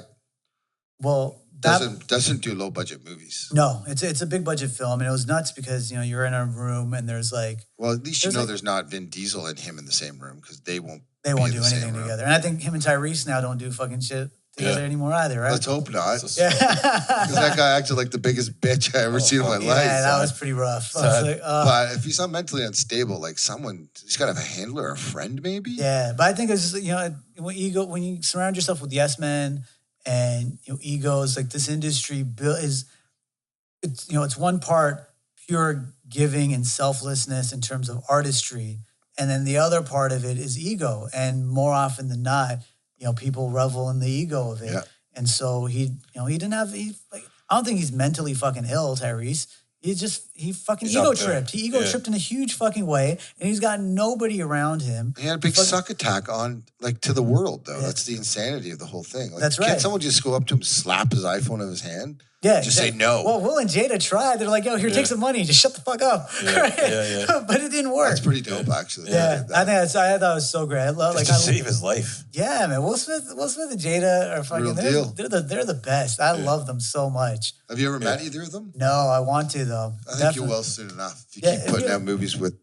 Well... Doesn't do low budget movies. No, it's a big budget film, and it was nuts because you know you're in a room and there's like. Well, at least there's not Vin Diesel and him in the same room because they won't. They won't do anything together, and I think him and Tyrese now don't do fucking shit together anymore either, right? Let's hope not. Yeah, because that guy acted like the biggest bitch I ever seen in my life. Yeah, that was pretty rough. But if he's not mentally unstable, like he's got to have a handler or a friend, maybe. Yeah, but I think it's just, you know, when you surround yourself with yes men. And you know, egos, like this industry it's one part pure giving and selflessness in terms of artistry, and then the other part of it is ego. And more often than not, you know, people revel in the ego of it. Yeah. And so I don't think he's mentally fucking ill, Tyrese. He fucking ego tripped. He ego tripped in a huge fucking way, and he's got nobody around him. He had a big suck attack on, like, to the world, though. Yeah. That's the insanity of the whole thing. Like, that's right. Can't someone just go up to him, slap his iPhone in his hand? Yeah. Just say no. Well, Will and Jada tried. They're like, yo, here, take some money. Just shut the fuck up. Yeah. But it didn't work. That's pretty dope, actually. Yeah. I thought it was so great. I love to save his life. Yeah, man. Will Smith and Jada are fucking real deal. They're the best. I love them so much. Have you ever met either of them? No, I want to though. I think you will soon enough. If you keep putting out movies with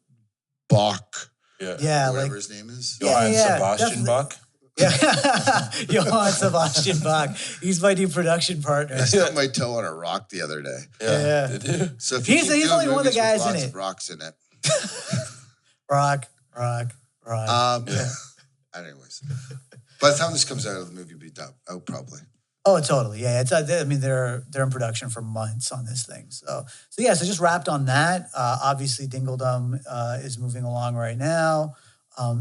Bach. Yeah. Whatever his name is. Johann Sebastian Bach. Yeah, Johann Sebastian Bach. He's my new production partner. I stubbed my toe on a rock the other day. Yeah. So if he's only one of the guys in it. Rocks in it. Rock. Anyways, by the time this comes out, the movie will be out probably. Oh, totally. Yeah, it's. I mean, they're in production for months on this thing. So just wrapped on that. Obviously, Dingledum is moving along right now,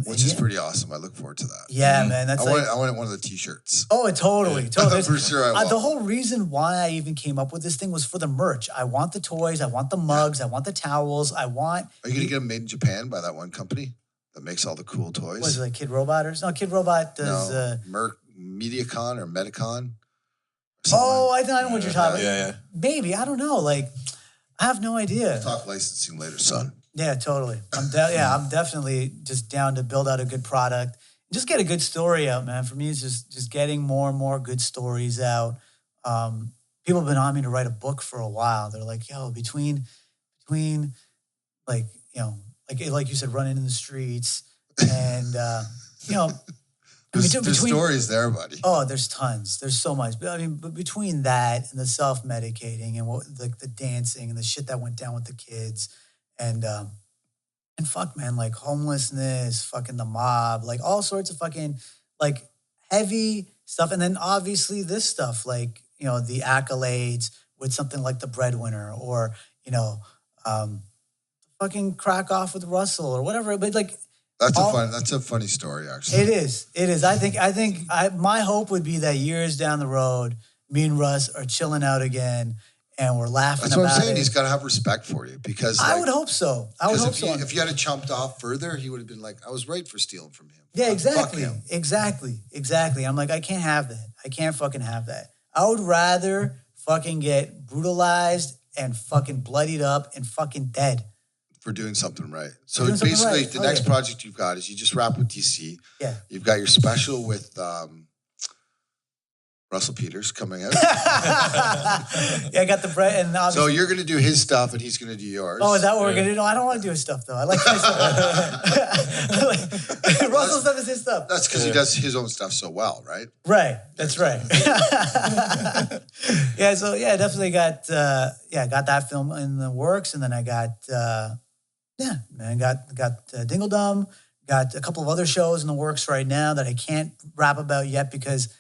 which is pretty awesome. I look forward to that. Yeah, man. That's I wanted one of the T-shirts. Oh, totally. For sure, I will. The whole reason why I even came up with this thing was for the merch. I want the toys. I want the mugs. I want the towels. I want. Are you gonna get them made in Japan by that one company that makes all the cool toys? Was it like Kid Robot or no? Kid Robot does. Mediacon or Medicon. Oh, I know what you're talking about. Yeah. Maybe. I don't know. Like, I have no idea. We'll talk licensing later, son. Yeah, totally. I'm definitely just down to build out a good product. Just get a good story out, man. For me, it's just getting more and more good stories out. People have been on me to write a book for a while. They're like, yo, between like, you know, like you said, running in the streets and, you know, There's stories there, buddy. Oh, there's tons. There's so much. I mean, but between that and the self-medicating and what the dancing and the shit that went down with the kids and fuck, man, like homelessness, fucking the mob, like all sorts of fucking like heavy stuff. And then obviously this stuff, like, you know, the accolades with something like the Breadwinner or, you know, fucking crack off with Russell or whatever. But like, that's a funny story, actually. It is. I think my hope would be that years down the road, me and Russ are chilling out again and we're laughing about it. That's what I'm saying. He's got to have respect for you because I would hope so. If you had jumped off further, he would have been like, I was right for stealing from him. Yeah, exactly. Fuck him. Exactly. I'm like, I can't have that. I can't fucking have that. I would rather fucking get brutalized and fucking bloodied up and fucking dead. For doing something right. So basically, the next project you've got is you just wrap with DC. Yeah. You've got your special with Russell Peters coming out. Yeah, I got the bread. And so you're going to do his stuff and he's going to do yours. Oh, is that what we're going to do? No, I don't want to do his stuff, though. I like his stuff. Russell's stuff is his stuff. That's because he does his own stuff so well, right? Right. That's right. Yeah, so yeah, definitely got that film in the works. And then I got, got Dingledum, got a couple of other shows in the works right now that I can't rap about yet because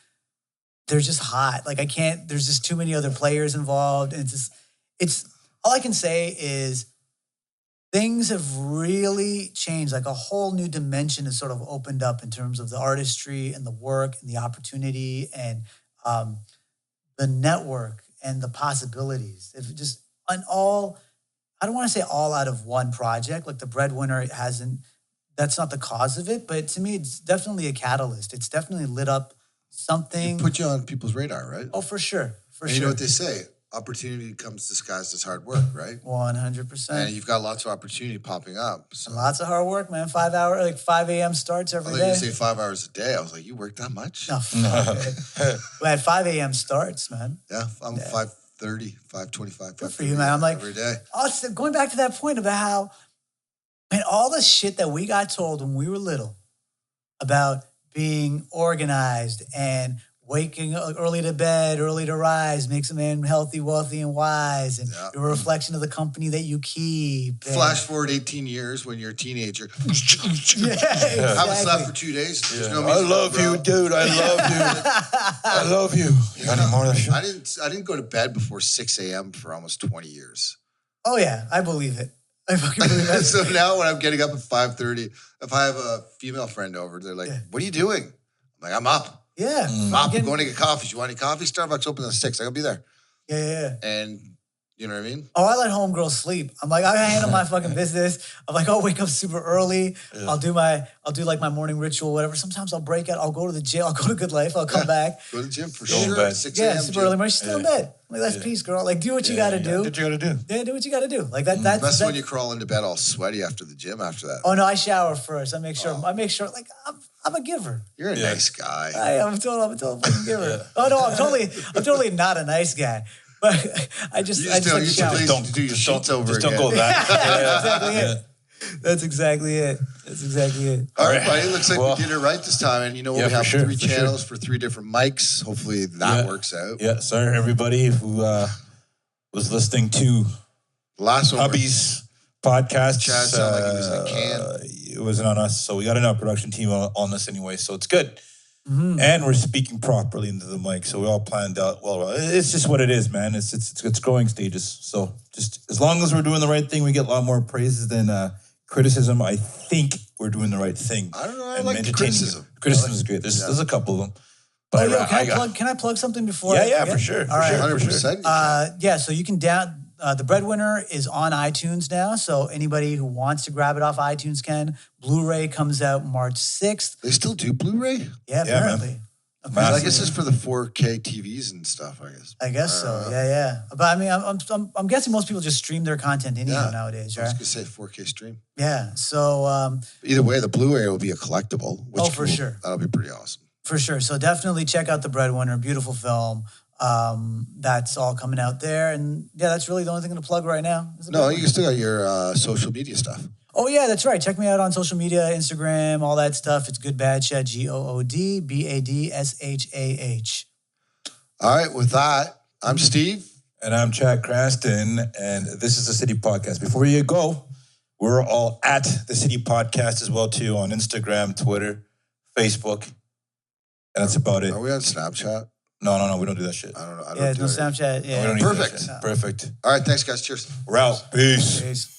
they're just hot. Like there's just too many other players involved. And it's all I can say is things have really changed. Like a whole new dimension has sort of opened up in terms of the artistry and the work and the opportunity and the network and the possibilities. If just on all, I don't want to say all out of one project, like the Breadwinner that's not the cause of it, but to me, it's definitely a catalyst. It's definitely lit up something. It put you on people's radar, right? Oh, for sure. You know what they say? Opportunity comes disguised as hard work, right? 100%. And you've got lots of opportunity popping up. So. Lots of hard work, man. 5 a.m. starts every day. I thought you say 5 hours a day. I was like, you work that much? No, we had 5 a.m. starts, man. Yeah, I'm 5:30, 5:25. Good for you, man. I'm like, every day. Going back to that point about how, man, all the shit that we got told when we were little about being organized and waking up early to bed, early to rise, makes a man healthy, wealthy, and wise, and a reflection of the company that you keep. Flash forward 18 years when you're a teenager. Yeah, exactly. Haven't slept for 2 days. There's no I love you, dude. I love you. I love you. You got any more of that shit? I didn't go to bed before 6 a.m. for almost 20 years. Oh, yeah. I believe it. I fucking believe it. So now when I'm getting up at 5:30, if I have a female friend over, they're like, what are you doing? I'm like, I'm up. Yeah. I'm up. I'm going to get coffee. You want any coffee? Starbucks open at 6. I gotta be there. Yeah. And you know what I mean? Oh, I let homegirls sleep. I'm like, I handle my fucking business. I'm like, I'll wake up super early. Yeah. I'll do like my morning ritual, whatever. Sometimes I'll break out. I'll go to the gym. I'll go to Good Life. I'll come back. Go to the gym for sure. 6 a.m. super early. She's still in bed. I'm like, that's peace, girl. Like, do what you got to do. Do what you got to do. Yeah, do what you got to do. Like that's when you crawl into bed all sweaty after the gym after that. Oh no, I shower first. I make sure. Like I'm a giver. You're a nice guy. I'm a total fucking giver. Oh no, I'm totally not a nice guy. But I just don't do your sheets over again. Just don't go that. That's exactly it. All right, buddy. It looks like we did it right this time. And you know what? We have 3 channels for 3 different mics. Hopefully that works out. Yeah, sorry everybody who was listening to last one. Hubby's podcast. Chad sounded like he was in a can. It wasn't on us, so we got enough production team on this anyway, so it's good. Mm-hmm. And we're speaking properly into the mic, so we all planned out. Well, it's just what it is, man. It's growing stages. So just as long as we're doing the right thing, we get a lot more praises than criticism. I think we're doing the right thing. I don't know. I And like the criticism. Criticism is great. There's a couple of them. But Can I plug something before? Yeah, for sure. All right. 100%. Yeah, so you can the Breadwinner is on iTunes now, so anybody who wants to grab it off iTunes can. Blu-ray comes out March 6th. They still do Blu-ray? Yeah, apparently. I guess it's for the 4K TVs and stuff, I guess so. Yeah. But I mean, I'm guessing most people just stream their content anyhow nowadays, I right? was going to say 4K stream. Yeah. So Either way, the Blu-ray will be a collectible. Which for sure. That'll be pretty awesome. For sure. So definitely check out The Breadwinner. Beautiful film. That's all coming out there. And yeah, that's really the only thing to plug right now. No, you still got your social media stuff. Oh, yeah, that's right. Check me out on social media, Instagram, all that stuff. It's Good Badshah, GoodBadshah. All right, with that, I'm Steve. And I'm Chad Cranston, and this is the City Podcast. Before you go, we're all at the City Podcast as well, too, on Instagram, Twitter, Facebook. And that's about it. Are we on Snapchat? No, we don't do that shit. I don't know. Yeah, no Snapchat. Yeah. We don't need Perfect. that shit. Perfect. All right, thanks, guys. Cheers. We're out. Peace. Peace.